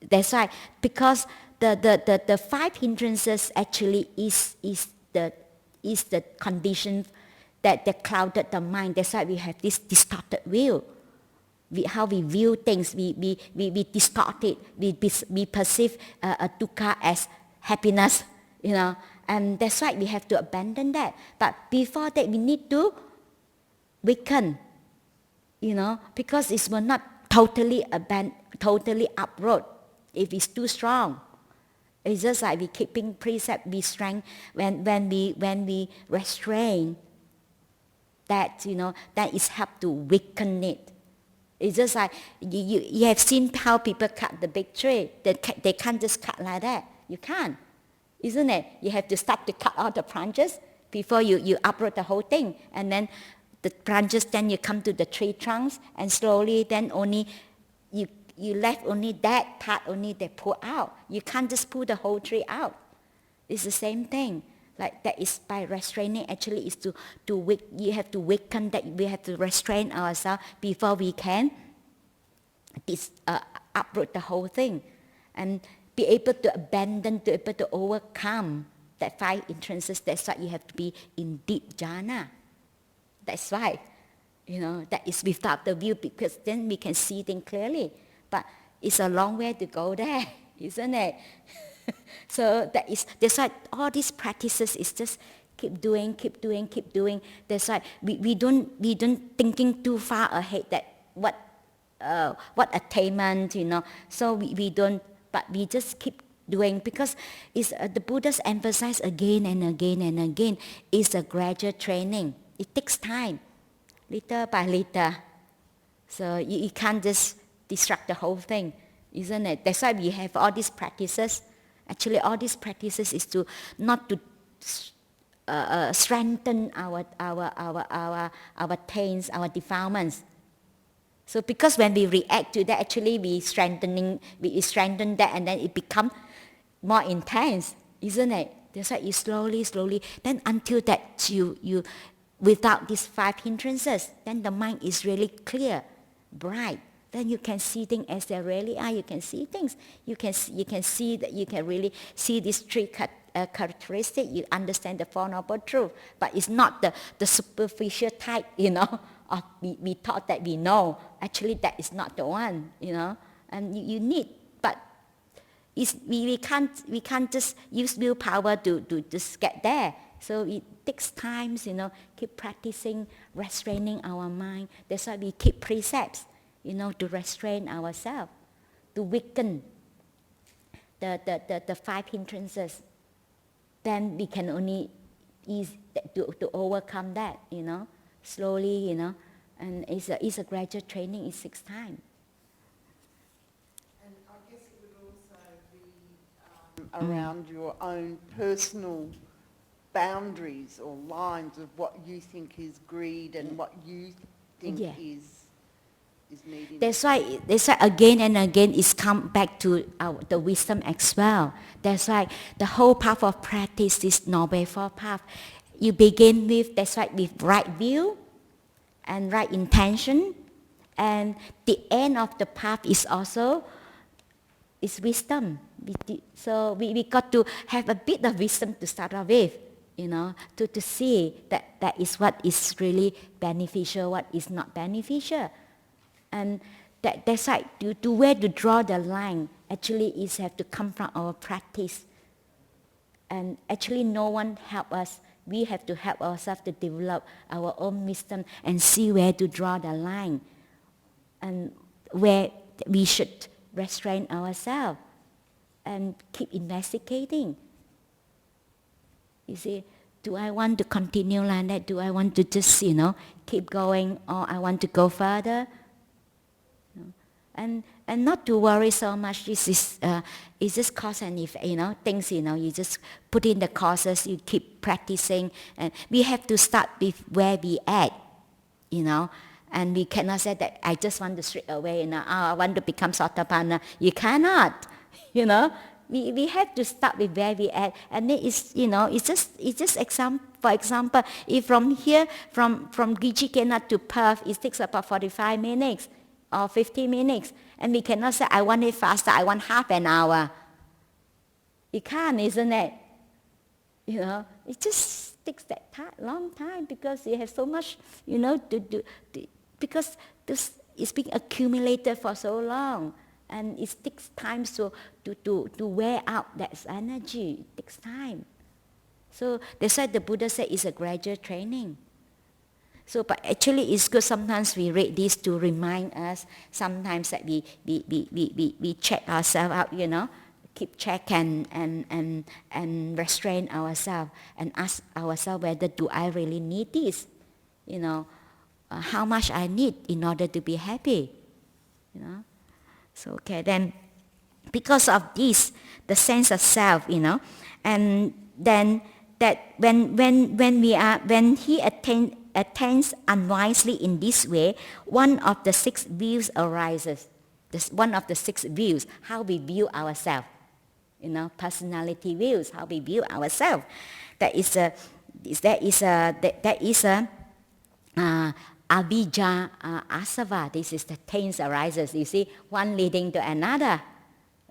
That's why, because the five hindrances actually is the condition that clouded the mind. That's why we have this distorted view. How we view things, we distort it. We perceive dukkha as happiness, and that's why we have to abandon that. But before that, we need to weaken, because it will not totally uproot if it's too strong. It's just like we keeping precept, we strength when we restrain that, that is help to weaken it. It's just like you have seen how people cut the big tree. They can't just cut like that. You can't, isn't it? You have to start to cut all the branches before you uproot the whole thing, and then the branches. Then you come to the tree trunks, and slowly then only you left only that part only they pull out. You can't just pull the whole tree out. It's the same thing. Like that is by restraining. Actually, is you have to weaken that. We have to restrain ourselves before we can uproot the whole thing, and be able to abandon, to be able to overcome that five hindrances. That's why you have to be in deep jhana. That's why, that is without the view, because then we can see things clearly. But it's a long way to go there, isn't it? So that's why all these practices is just keep doing. That's why we don't thinking too far ahead that what attainment, So we don't, but we just keep doing, because it's the Buddha's emphasize again and again is a gradual training. It takes time, little by little. So you can't just destruct the whole thing, isn't it? That's why we have all these practices. Actually, all these practices is to not to strengthen our taints, our defilements. So because when we react to that, actually we strengthen that, and then it becomes more intense, isn't it? That's why you slowly, then until that you without these five hindrances, then the mind is really clear, bright. Then you can see things as they really are. You can see things. You can see that. You can really see these three characteristics. You understand the Four Noble Truths. But it's not the superficial type, Or we thought that we know. Actually, that is not the one, And you need, but we can't just use willpower to just get there. So it takes time, Keep practicing, restraining our mind. That's why we keep precepts. To restrain ourselves, to weaken the five hindrances. Then we can only to overcome that, slowly, and it's a gradual training. It takes time. And I guess it would also be around your own personal boundaries or lines of what you think is greed and what you think Yeah. is needing. That's why again and again it's come back to the wisdom as well. That's why the whole path of practice is Noble Four Path. You begin with, that's why, with right view and right intention, and the end of the path is also is wisdom. So we got to have a bit of wisdom to start off with, to see that is what is really beneficial, what is not beneficial. And that's like to where to draw the line actually is have to come from our practice. And actually no one help us. We have to help ourselves to develop our own wisdom and see where to draw the line and where we should restrain ourselves and keep investigating. You see, do I want to continue like that? Do I want to just, keep going, or I want to go further? And not to worry so much. This is it's just cause and effect, things, you just put in the causes, you keep practicing, and we have to start with where we at, and we cannot say that I just want to straight away, I want to become Sabbasava. You cannot, We have to start with where we at, and it is, it's just example. For example, if from here, from Gijikena to Perth, it takes about 45 minutes. Or 50 minutes, and we cannot say, I want it faster, I want half an hour. You can't, isn't it? It just takes that long time because you have so much, because this is being accumulated for so long, and it takes time to wear out that energy. It takes time. So that's why the Buddha said it's a gradual training. So, but actually it's good sometimes we read this to remind us, sometimes that we check ourselves out, keep check and restrain ourselves and ask ourselves whether do I really need this, how much I need in order to be happy, So, okay, then because of this, the sense of self, and then that when he attains unwisely in this way, one of the 6 views arises. One of the 6 views, how we view ourselves. Personality views, how we view ourselves. That is a avijja asava. This is the taints arises. You see, one leading to another.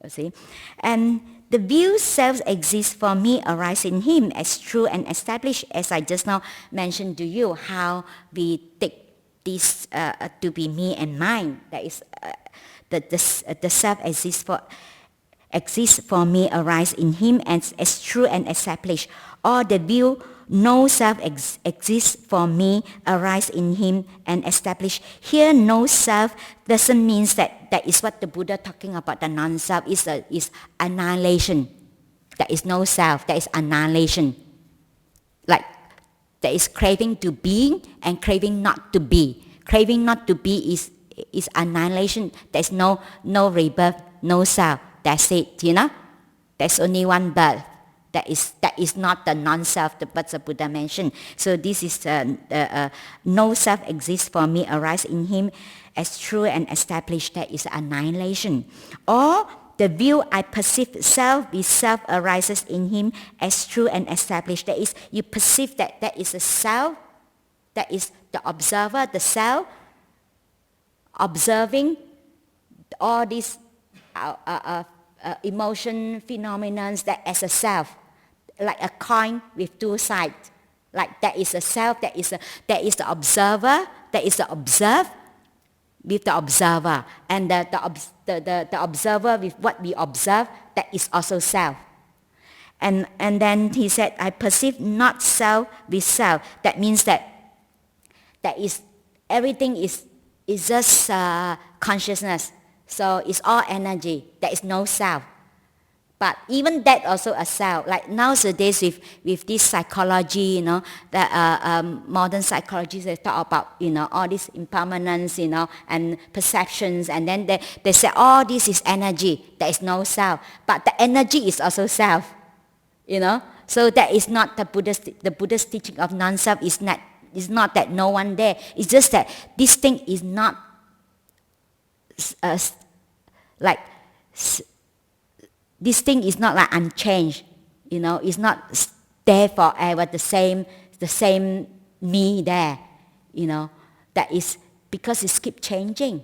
You see, and the view self exists for me arise in him as true and established, as I just now mentioned to you, how we take this to be me and mine. That is, the self exists for me arise in him as true and established. Or the view no self exists for me arise in him and established. Here no self doesn't mean that is what the Buddha talking about. The non-self is annihilation. There is no self, there is annihilation. Like there is craving to be and craving not to be. Craving not to be is annihilation. There's no rebirth, no self. That's it, There's only one birth. That is not the non-self but the Buddha mentioned. So this is no self exists for me arise in him as true and established. That is annihilation. Or the view I perceive self with self arises in him as true and established. That is, you perceive that is a self, that is the observer, the self, observing all these emotion phenomena that as a self, like a coin with 2 sides. Like that is a self, that is the observer, that is the observed with the observer, and the observer with what we observe, that is also self. And then he said, I perceive not self with self. That means that is everything is just consciousness. So it's all energy. There is no self. But even that also a self. Like nowadays with this psychology, the modern psychologists, they talk about, all these impermanence, and perceptions. And then they say, all this is energy. There is no self. But the energy is also self, So that is not the Buddhist teaching of non-self is not that no one there. It's just that this thing is not this thing is not like unchanged, it's not there forever, the same me there, that is because it keeps changing,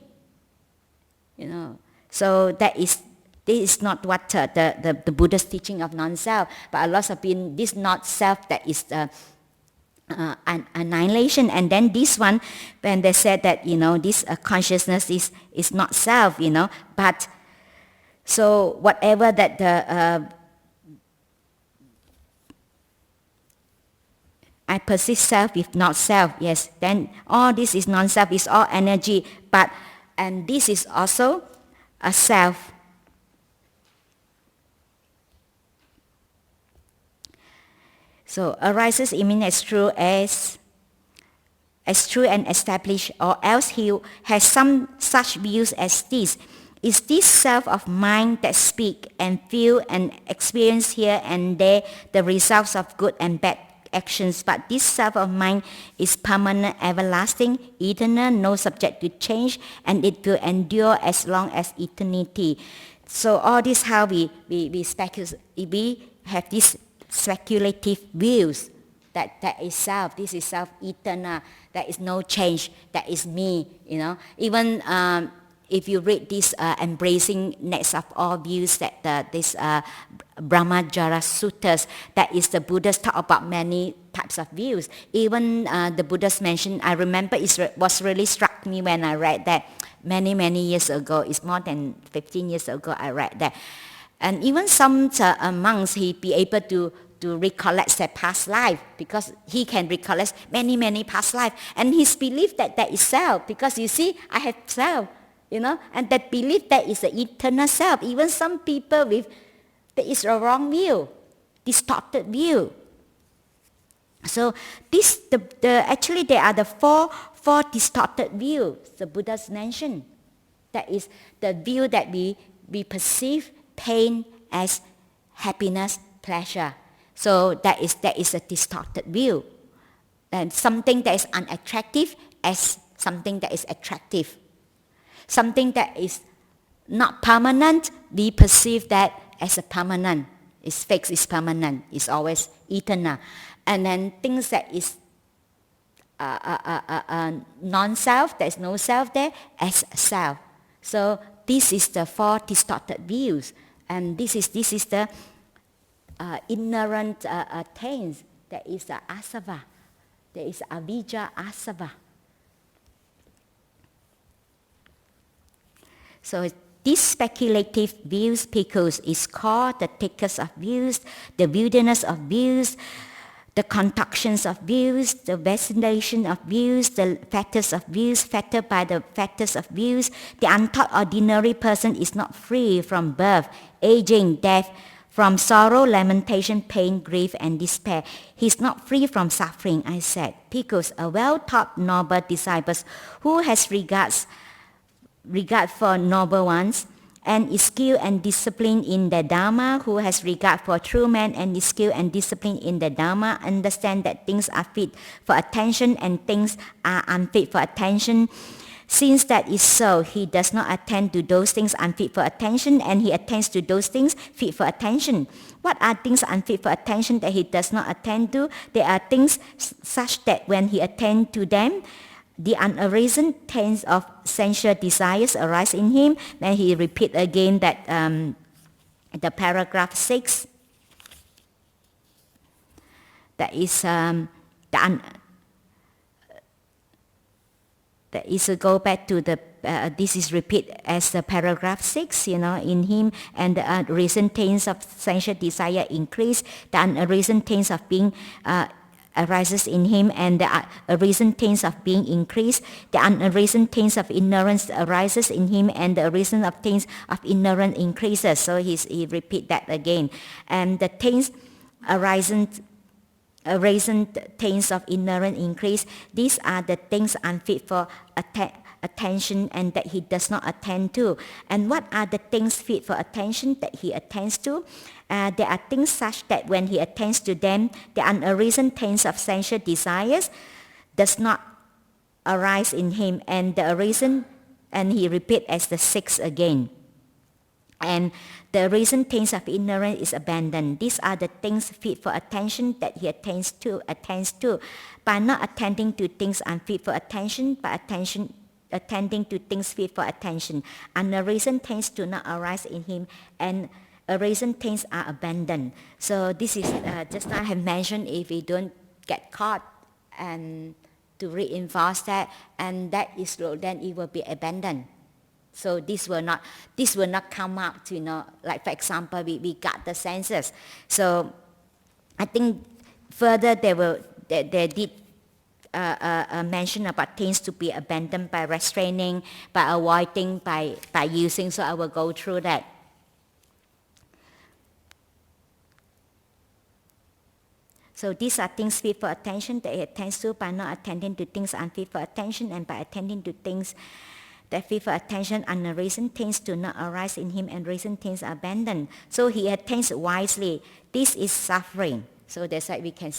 So this is not what the Buddha's teaching of non-self, but a lot of been this not self that is annihilation. And then this one, when they said that this consciousness is not self, but so whatever that I perceive self is not self, yes, then all this is non-self, is all energy, and this is also a self. So arises even as true and established, or else he has some such views as this. Is this self of mind that speak and feel and experience here and there the results of good and bad actions, but this self of mind is permanent, everlasting, eternal, no subject to change, and it will endure as long as eternity. So all this how we have these speculative views that is self, this is self eternal, there is no change, that is me, Even if you read this embracing next of all views, that this Brahmajara Suttas, that is the Buddha's talk about many types of views. Even the Buddha's mentioned, I remember it was really struck me when I read that many years ago. It's more than 15 years ago I read that. And even some monks, he be able to recollect their past life, because he can recollect many past life. And his belief that is self, because you see, I have self. And that belief that is the eternal self. Even some people there is a wrong view, distorted view. So actually there are the four distorted views the Buddha's mentioned. That is the view that we perceive pain as happiness, pleasure. So that is a distorted view. And something that is unattractive as something that is attractive. Something that is not permanent, we perceive that as a permanent. It's fixed, it's permanent, it's always eternal. And then things that is non-self, there is no self there, as self. So this is the four distorted views. And this is the inherent taints. There is the asava. There is avijja asava. So these speculative views, because is called the takers of views, the wilderness of views, the conductions of views, the vacillation of views, the factors of views, fettered by the factors of views. The untaught ordinary person is not free from birth, aging, death, from sorrow, lamentation, pain, grief, and despair. He is not free from suffering, I said, because a well-taught noble disciple who has regard for noble ones, and is skilled and disciplined in the Dharma, who has regard for true men and is skilled and disciplined in the Dharma, understand that things are fit for attention and things are unfit for attention. Since that is so, he does not attend to those things unfit for attention, and he attends to those things fit for attention. What are things unfit for attention that he does not attend to? There are things such that when he attends to them, the unarisen taints of sensual desires arise in him. Then he repeat again that the paragraph 6. That is that is a go back to the this is repeat as the paragraph 6, in him, and the unarisen taints of sensual desire increase. The unarisen taints of being arises in him, and the arisen taints of being increased. The unarisen taints of ignorance arises in him, and the arisen of taints of ignorance increases. So he repeat that again. And the taints arisen reason taints of ignorance increase. These are the things unfit for attention and that he does not attend to. And what are the things fit for attention that he attends to? There are things such that when he attends to them, the unarisen taints of sensual desires does not arise in him, and the reason, and he repeat as the sixth again. And the reason taints of ignorance is abandoned. These are the things fit for attention that he attends to. By not attending to things unfit for attention, by attending to things fit for attention, and the reason taints do not arise in him, and reason taints are abandoned. So this is just now I have mentioned, if we don't get caught and to reinforce that, and that is slow, then it will be abandoned. So this will not come out, like for example, we got the senses. So I think further they did mention about things to be abandoned by restraining, by avoiding, by using. So I will go through that. So these are things fit for attention that he attends to by not attending to things unfit for attention, and by attending to things that fit for attention, and the reason taints do not arise in him, and reason taints are abandoned. So he attends wisely. This is suffering. So that's why we can,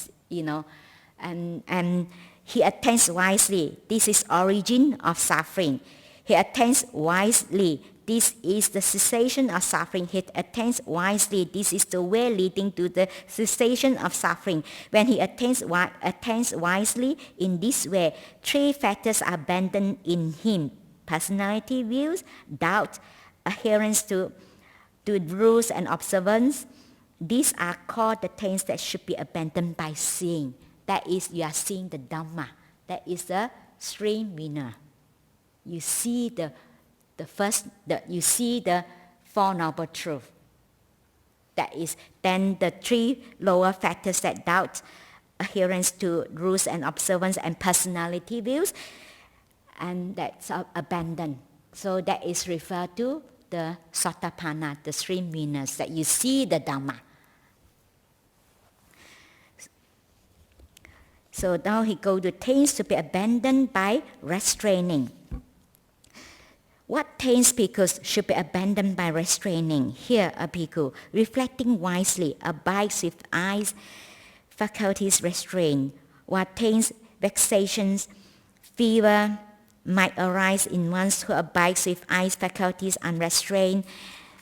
and he attends wisely. This is origin of suffering. He attends wisely. This is the cessation of suffering. He attends wisely. This is the way leading to the cessation of suffering. When he attends wisely in this way, three factors are abandoned in him: personality views, doubt, adherence to rules and observance. These are called the taints that should be abandoned by seeing. That is, you are seeing the Dhamma. That is the stream winner. You see you see the Four Noble Truths. That is, then the three lower factors, that doubt, adherence to rules and observance, and personality views, and that's abandoned. So that is referred to the Sotapanna, the stream winners, that you see the Dhamma. So now he goes to taints to be abandoned by restraining. What taints bhikkhus should be abandoned by restraining? Here a bhikkhu, reflecting wisely, abides with eyes, faculties restrained. What taints, vexations, fever might arise in one who abides with eyes, faculties unrestrained.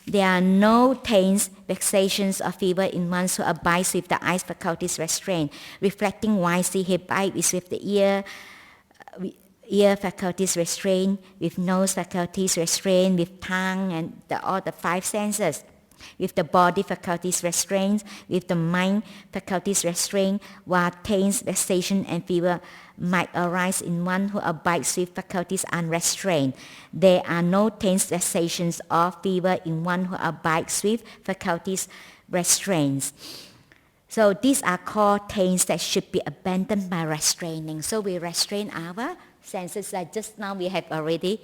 There are no taints, vexations, or fever in one who abides with the eyes, faculties restrained. Reflecting wisely, he abides with the ear faculties restrained, with nose faculties restrained, with tongue and all the five senses, with the body faculties restrained, with the mind faculties restrained. While taints, vexation, and fever might arise in one who abides with faculties unrestrained, there are no taints, vexations, or fever in one who abides with faculties restrained. So these are called taints that should be abandoned by restraining. So we restrain our senses, like just now we have already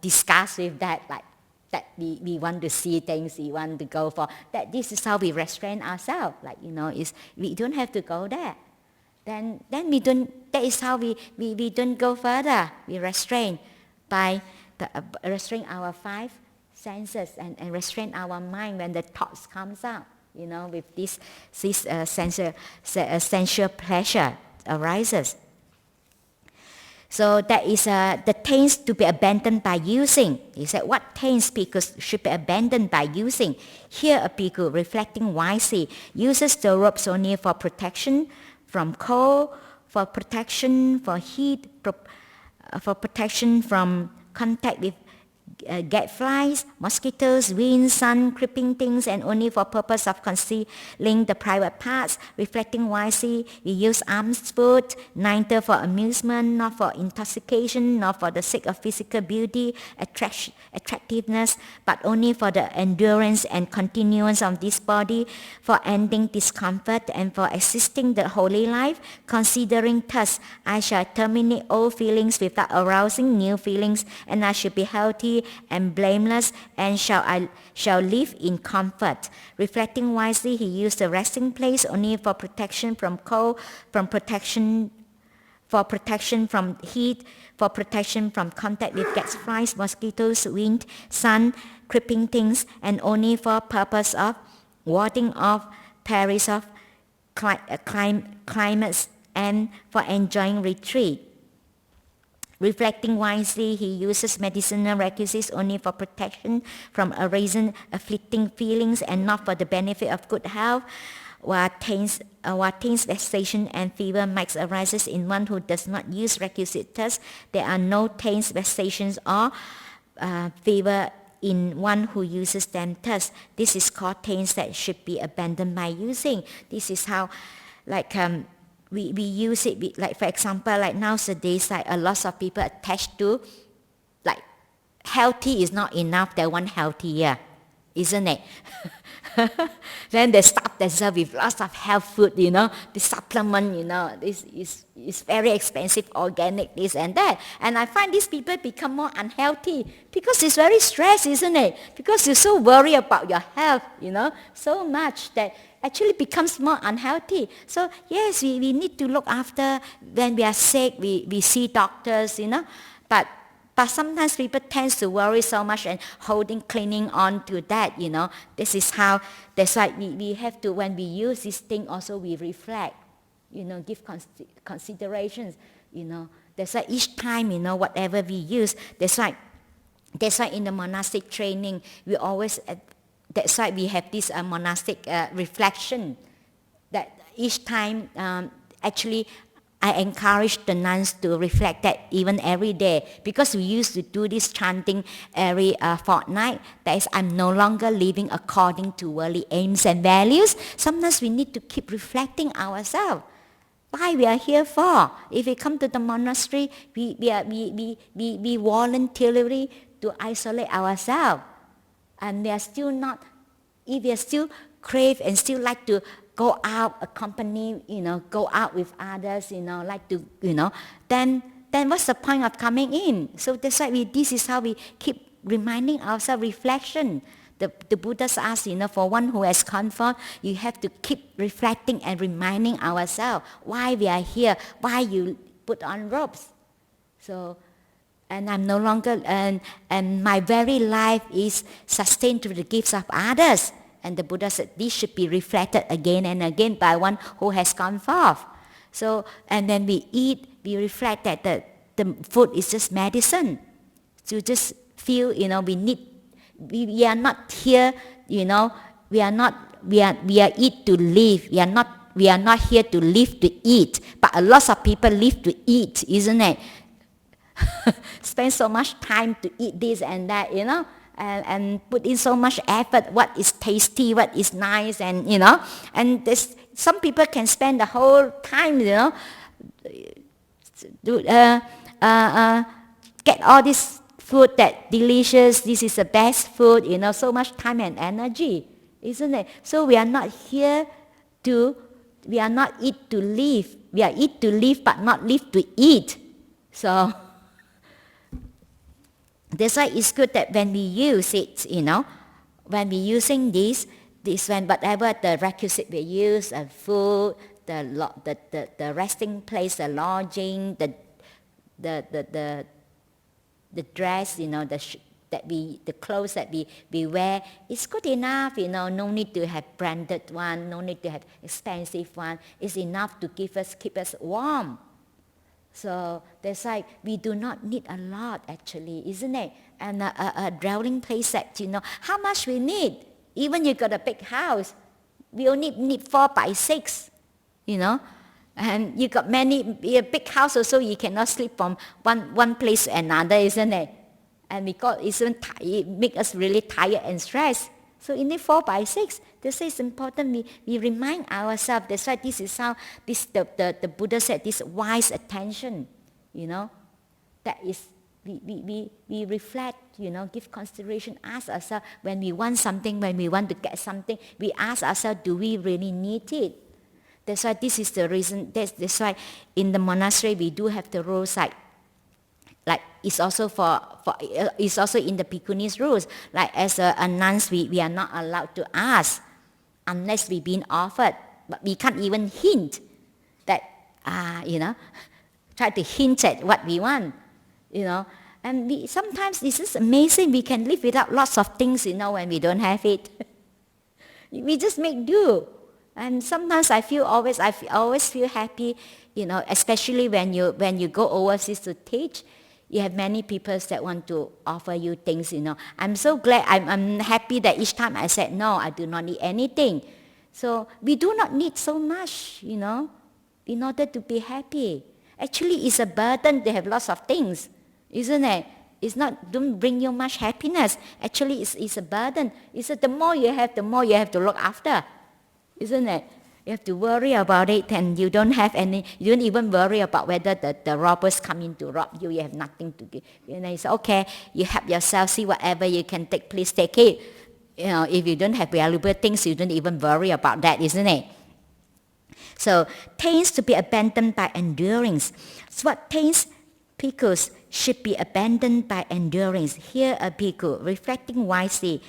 discussed with that, like that we want to see things, we want to go for that. This is how we restrain ourselves. Like is we don't have to go there. Then we don't. That is how we don't go further. We restrain by restrain our five senses and restrain our mind when the thoughts comes out. With this sensual pleasure arises. So that is the taints to be abandoned by using. He said, what taints bhikkhus should be abandoned by using? Here a bhikkhu, reflecting wisely, uses the robes only for protection from cold, for protection for heat, for protection from contact with gadflies, mosquitoes, wind, sun, creeping things, and only for purpose of concealing the private parts. Reflecting wisely, we use alms food, neither for amusement, nor for intoxication, nor for the sake of physical beauty, attractiveness, but only for the endurance and continuance of this body, for ending discomfort, and for assisting the holy life. Considering thus, I shall terminate all feelings without arousing new feelings, and I shall be healthy holy and blameless, and shall live in comfort. Reflecting wisely, he used the resting place only for protection from cold, for protection from heat, for protection from contact with gas, flies, mosquitoes, wind, sun, creeping things, and only for purpose of warding off perils of climates and for enjoying retreat. Reflecting wisely, he uses medicinal requisites only for protection from arisen afflicting feelings and not for the benefit of good health. What taints, vexation, and fever might arise in one who does not use requisites. There are no taints, vexations, or fever in one who uses them thus. This is called taints that should be abandoned by using. This is how, we use it, like for example, like nowadays, like a lot of people attached to, like, healthy is not enough, they want healthier, isn't it? Then they stuff themselves with lots of health food, the supplement, this is very expensive, organic, this and that. And I find these people become more unhealthy because it's very stressed, isn't it? Because you're so worried about your health, so much that actually becomes more unhealthy. So yes, we need to look after when we are sick, we see doctors, but sometimes people tend to worry so much and clinging on to that, That's why we have to, when we use this thing also we reflect, give considerations, That's why each time, whatever we use, that's why in the monastic training, we always, that's why we have this monastic reflection, that each time, actually, I encourage the nuns to reflect that even every day, because we used to do this chanting every fortnight. That is, I'm no longer living according to worldly aims and values. Sometimes we need to keep reflecting ourselves. Why we are here for? If we come to the monastery, we voluntarily to isolate ourselves, and we are still not. If we are still crave and still like to go out, accompany, go out with others, like to, then what's the point of coming in? So that's why this is how we keep reminding ourselves, reflection. The Buddha asked, for one who has comfort, you have to keep reflecting and reminding ourselves why we are here, why you put on robes. So, and I'm no longer, and my very life is sustained through the gifts of others. And the Buddha said this should be reflected again and again by one who has gone forth. So, and then we eat, we reflect that the food is just medicine. To just feel, we are not here, we are eat to live. We are not here to live to eat. But a lot of people live to eat, isn't it? Spend so much time to eat this and that, and put in so much effort, what is tasty, what is nice, and and some people can spend the whole time, get all this food that delicious, this is the best food, so much time and energy, isn't it? So we are not here we are not eat to live, we are eat to live but not live to eat. So that's why it's good that when we use it, when we're using this when whatever the requisite we use, food, the resting place, the lodging, the dress, the clothes that we wear, it's good enough, no need to have branded one, no need to have expensive one. It's enough to keep us warm. So that's why we do not need a lot actually, isn't it? And a dwelling place that, how much we need. Even you got a big house, we only need 4 by 6, And you got a big house also, you cannot sleep from one place to another, isn't it? And because it makes us really tired and stressed. So you need 4 by 6. That's why it's important we remind ourselves. That's why this is how the Buddha said, this wise attention, that is, we reflect, give consideration, ask ourselves when we want something, when we want to get something, we ask ourselves, do we really need it? That's why this is the reason, that's why in the monastery we do have the rules like it's also it's also in the Bhikkhunis rules. Like as a nuns, we are not allowed to ask unless we've been offered. But we can't even hint that, try to hint at what we want, And sometimes this is amazing. We can live without lots of things, when we don't have it. We just make do. And sometimes I always feel happy, especially when you go overseas to teach. You have many people that want to offer you things, I'm so glad, I'm happy that each time I said, no, I do not need anything. So we do not need so much, in order to be happy. Actually, it's a burden to have lots of things, isn't it? It's not, don't bring you much happiness. Actually, it's a burden. It's the more you have, the more you have to look after, isn't it? You have to worry about it, and you don't even worry about whether the robbers come in to rob you. You have nothing to give. It's okay, you help yourself, see whatever you can take, please take it. If you don't have valuable things, you don't even worry about that, isn't it? So, taints to be abandoned by endurance. So what taints bhikkhus should be abandoned by endurance? Here a bhikkhu, reflecting wisely,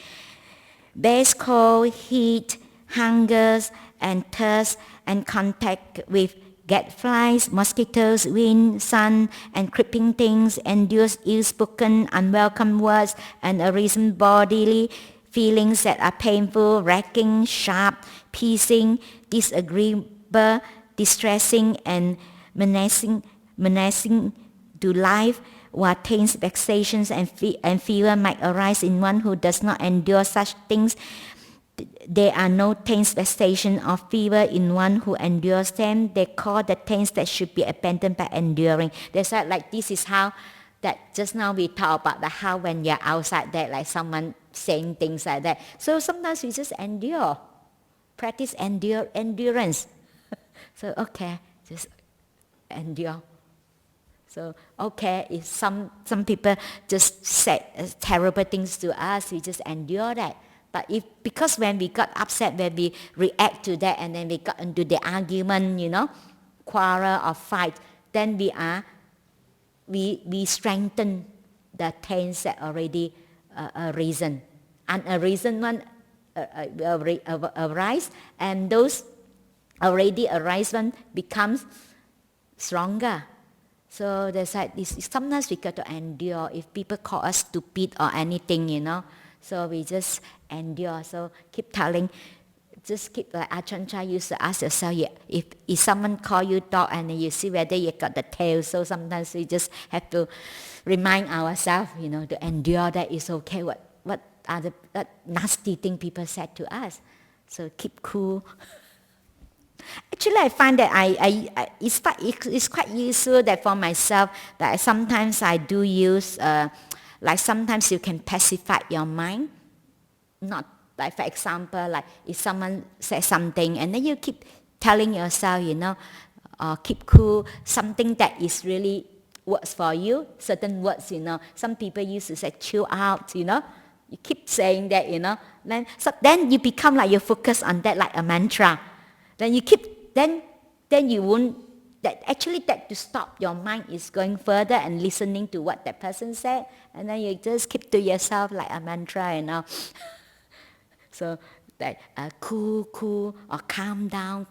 bears cold, heat, hungers, and thirst, and contact with gadflies, mosquitoes, wind, sun, and creeping things, endures ill-spoken, unwelcome words, and arisen bodily feelings that are painful, racking, sharp, piercing, disagreeable, distressing, and menacing to life, while taints, vexations, and fear might arise in one who does not endure such things. There are no taints, vexation, or fever in one who endures them. They call the taints that should be abandoned by enduring. They said, like, this is how, that just now we talk about how when you're outside there, like someone saying things like that. So sometimes we just endure, practice endurance. So okay, just endure. So okay, if some people just said terrible things to us, we just endure that. But because when we got upset, when we react to that, and then we got into the argument, quarrel or fight, then we strengthen the taints that already arisen. And arisen one arise, and those already arisen becomes stronger. So there's like this, sometimes we got to endure. If people call us stupid or anything, so we just endure. So keep telling, just keep, like Ajahn Chah used to ask yourself, if someone call you dog, and then you see whether you got the tail. So sometimes we just have to remind ourselves, to endure that it's okay. What are the nasty thing people said to us? So keep cool. Actually, I find that it's quite useful that for myself, that sometimes I do use, like sometimes you can pacify your mind. Not like, for example, like if someone says something and then you keep telling yourself, keep cool, something that is really works for you, certain words, Some people used to say chill out, You keep saying that, Then you become like you focus on that like a mantra. Then you keep, then you won't, that to stop your mind is going further and listening to what that person said, and then you just keep to yourself like a mantra, So that cool, or calm down,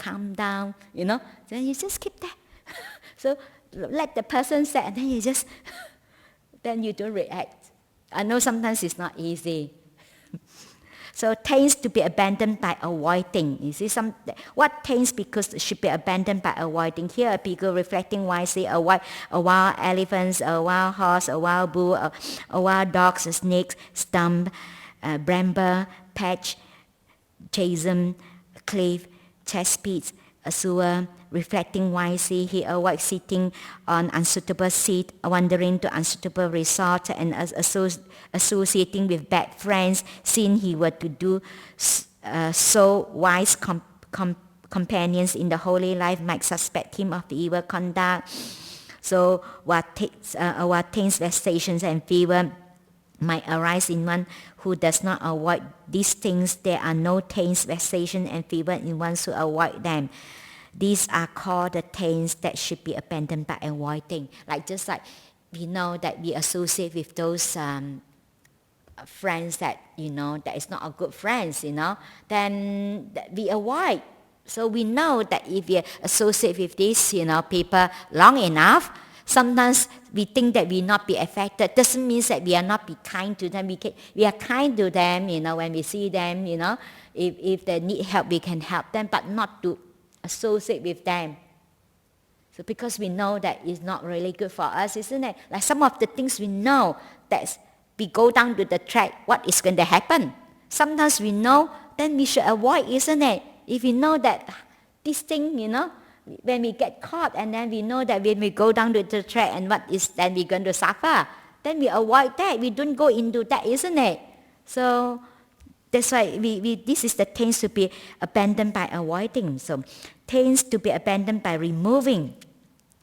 then you just keep that. So let the person say, and then you just, then you don't react. I know sometimes it's not easy. So taints to be abandoned by avoiding. You see, what taints because should be abandoned by avoiding? Here are people reflecting wisely: a wild elephants, a wild horse, a wild bull, a wild dogs, a snake, stump, bramble, patch, chasm, cliff, chestpit, a sewer. Reflecting wisely, he avoids sitting on unsuitable seat, wandering to unsuitable resort, and associating with bad friends. Since he were to do so, wise companions in the holy life might suspect him of evil conduct. So what taints, vexations, and fever might arise in one who does not avoid these things. There are no taints, vexation, and fever in one who avoid them. These are called the taints that should be abandoned by avoiding. Like just like we know that we associate with those friends that, that is not a good friends, then we avoid. So we know that if we associate with these, people long enough, sometimes we think that we not be affected. Doesn't mean that we are not be kind to them. We are kind to them, when we see them, if they need help, we can help them, but not to associate with them. So because we know that it's not really good for us, isn't it? Like some of the things we know that we go down to the track, what is going to happen? Sometimes we know, then we should avoid, isn't it? If we know that this thing, when we get caught and then we know that when we go down to the track and what is then we're going to suffer, then we avoid that. We don't go into that, isn't it? So that's why this is the taints to be abandoned by avoiding. So taints to be abandoned by removing.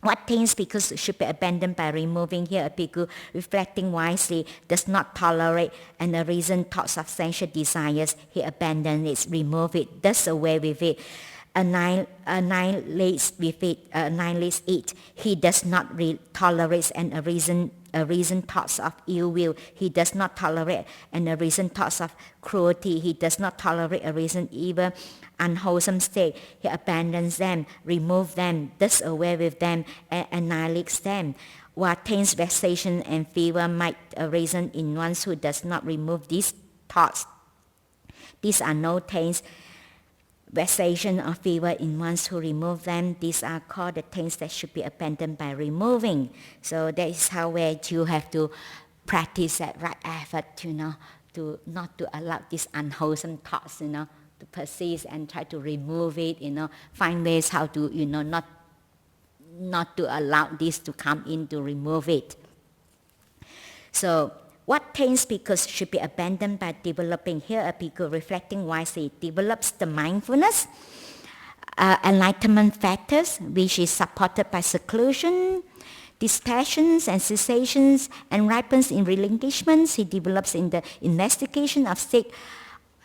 What taints bhikkhus should be abandoned by removing? Here a bhikkhu reflecting wisely does not tolerate and arisen thoughts of sensual desires. He abandons it, remove it, does away with it, annihilates it. He does not tolerate and arisen thoughts of ill will. He does not tolerate and arisen thoughts of cruelty. He does not tolerate arisen evil, unwholesome state. He abandons them, removes them, does away with them, and annihilates them. While taints, vexation, and fever might arisen in one who does not remove these thoughts, these are no taints, vexation, or fever in ones who remove them. These are called the taints that should be abandoned by removing. So that is how where you have to practice that right effort, to not to allow these unwholesome thoughts, to persist and try to remove it, find ways how to, not to allow this to come in, to remove it. So what taints bhikkhus should be abandoned by developing? Here a bhikkhu reflecting wisely develops the mindfulness, enlightenment factors, which is supported by seclusion, dispassions and cessations, and ripens in relinquishments. He develops in the investigation of state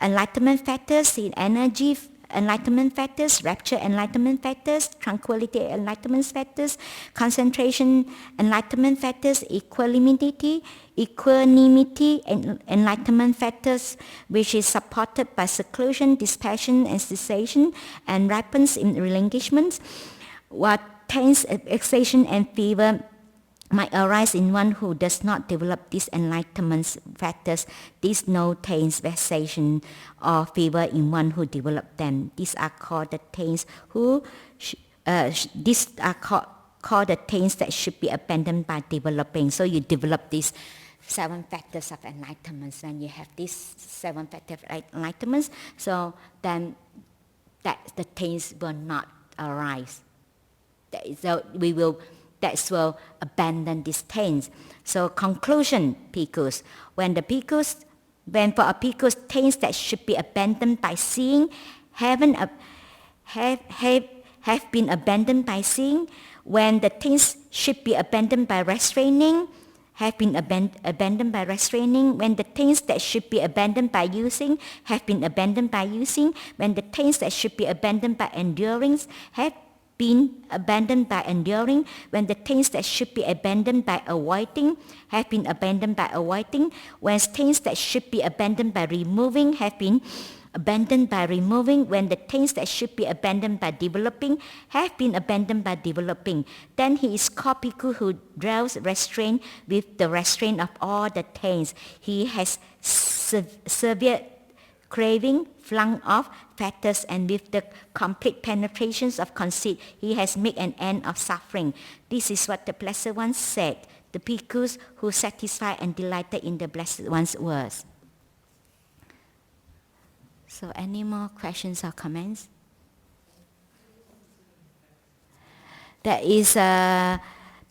enlightenment factors, in energy enlightenment factors, rapture enlightenment factors, tranquility enlightenment factors, concentration enlightenment factors, equanimity and enlightenment factors, which is supported by seclusion, dispassion and cessation, and ripens in relinquishments. What taints, vexation and fever might arise in one who does not develop these enlightenment factors. These no taints, vexation, or fever in one who develop them. These are called the taints these are called the taints that should be abandoned by developing. So you develop these 7 factors of enlightenment. When you have these 7 factors of enlightenment, so then that the taints will not arise. So we will abandon these taints. So conclusion, bhikkhus, when for a bhikkhu's taints that should be abandoned by seeing have been abandoned by seeing, when the taints should be abandoned by restraining have been abandoned by restraining, when the taints that should be abandoned by using have been abandoned by using, when the taints that should be abandoned by enduring have been abandoned by enduring, when the taints that should be abandoned by avoiding have been abandoned by avoiding, when taints that should be abandoned by removing have been abandoned by removing, when the taints that should be abandoned by developing have been abandoned by developing, then he is called bhikkhu who dwells restrained with the restraint of all the taints. He has severe craving, flung off fetters, and with the complete penetrations of conceit, he has made an end of suffering. This is what the Blessed One said, the bhikkhus who satisfied and delighted in the Blessed One's words. So any more questions or comments? There is the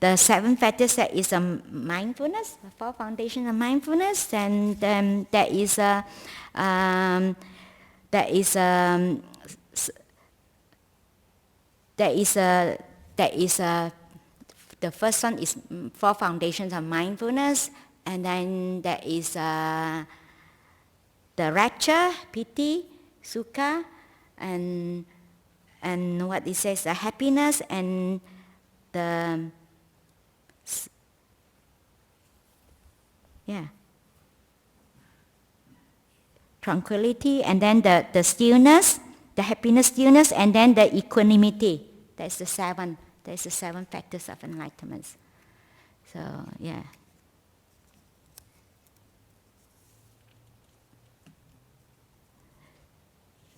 7 factors, that is mindfulness, the 4 foundations of mindfulness, and then there is the first one is 4 foundations of mindfulness, and then there is the rapture, piti, sukha, and what it says, the happiness, and the Yeah. Tranquility, and then the stillness, the happiness, stillness, and then the equanimity. That's the seven. That's the 7 factors of enlightenment. So yeah.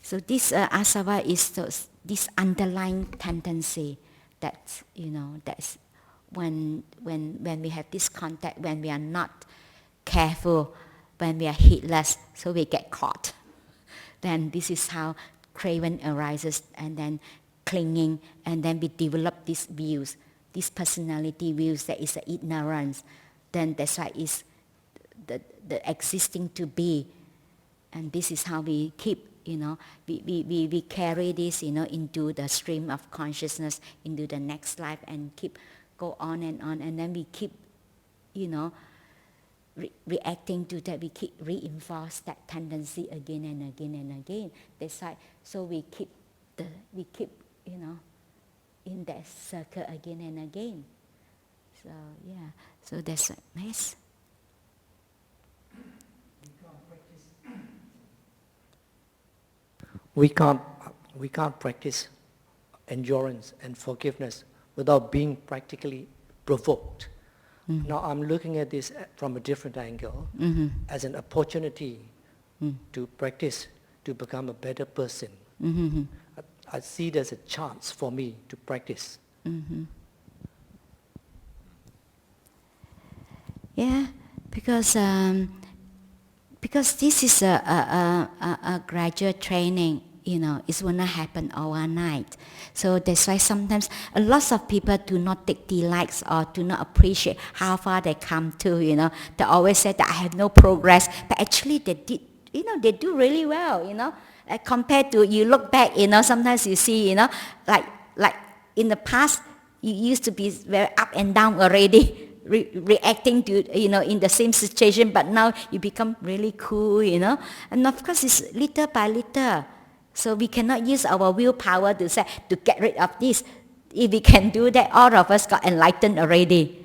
So this asava is this underlying tendency that that's when we have this contact, when we are not careful, when we are heedless, so we get caught. Then this is how craving arises, and then clinging, and then we develop these views, these personality views that is ignorance. Then that's why it's the existing to be, and this is how we keep. We carry this, into the stream of consciousness, into the next life, and keep go on, and then we keep, reacting to that. We keep reinforce that tendency again and again and again. That's why. So we keep, in that circle again and again. So yeah. So that's a mess. We can't practice endurance and forgiveness without being practically provoked. Mm-hmm. Now I'm looking at this from a different angle, mm-hmm. as an opportunity to practice, to become a better person. Mm-hmm. I see it as a chance for me to practice. Mm-hmm. Yeah, because this is a gradual training, it's going to happen overnight. So that's why sometimes a lot of people do not take delights or do not appreciate how far they come to, They always say that I have no progress, but actually they did, they do really well, compared to, you look back, sometimes you see, like in the past, you used to be very up and down already. Reacting to, in the same situation, but now you become really cool, and of course it's little by little. So we cannot use our willpower to get rid of this. If we can do that, all of us got enlightened already.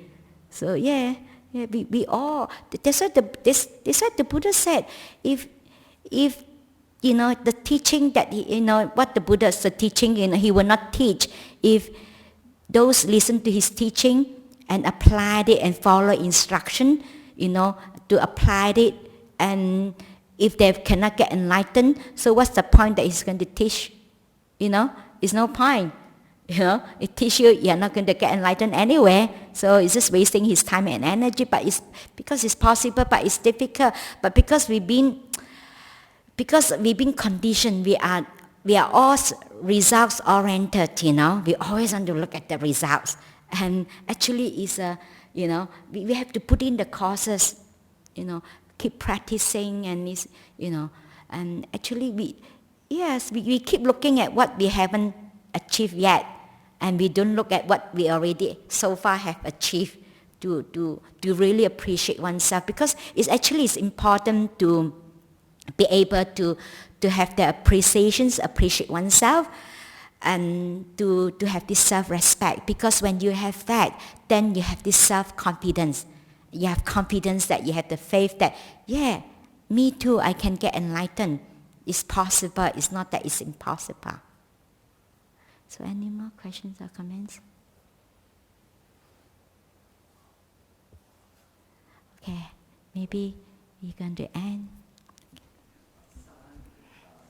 So we all. That's what the Buddha said. If the teaching that what the Buddha is teaching, he will not teach if those listen to his teaching and applied it and follow instruction, to apply it. And if they cannot get enlightened, so what's the point that he's going to teach? It's no point. It teach you're not going to get enlightened anyway. So it's just wasting his time and energy. But it's because it's possible, but it's difficult. But because we've been conditioned, we are all results oriented. We always want to look at the results. And actually, it's we have to put in the courses, keep practicing, and and actually we keep looking at what we haven't achieved yet, and we don't look at what we already so far have achieved to really appreciate oneself, because it's important to be able to have the appreciate oneself. And to have this self-respect, because when you have that, then you have this self-confidence. You have confidence, that you have the faith that, me too, I can get enlightened. It's possible. It's not that it's impossible. So any more questions or comments? Okay, maybe we're going to end.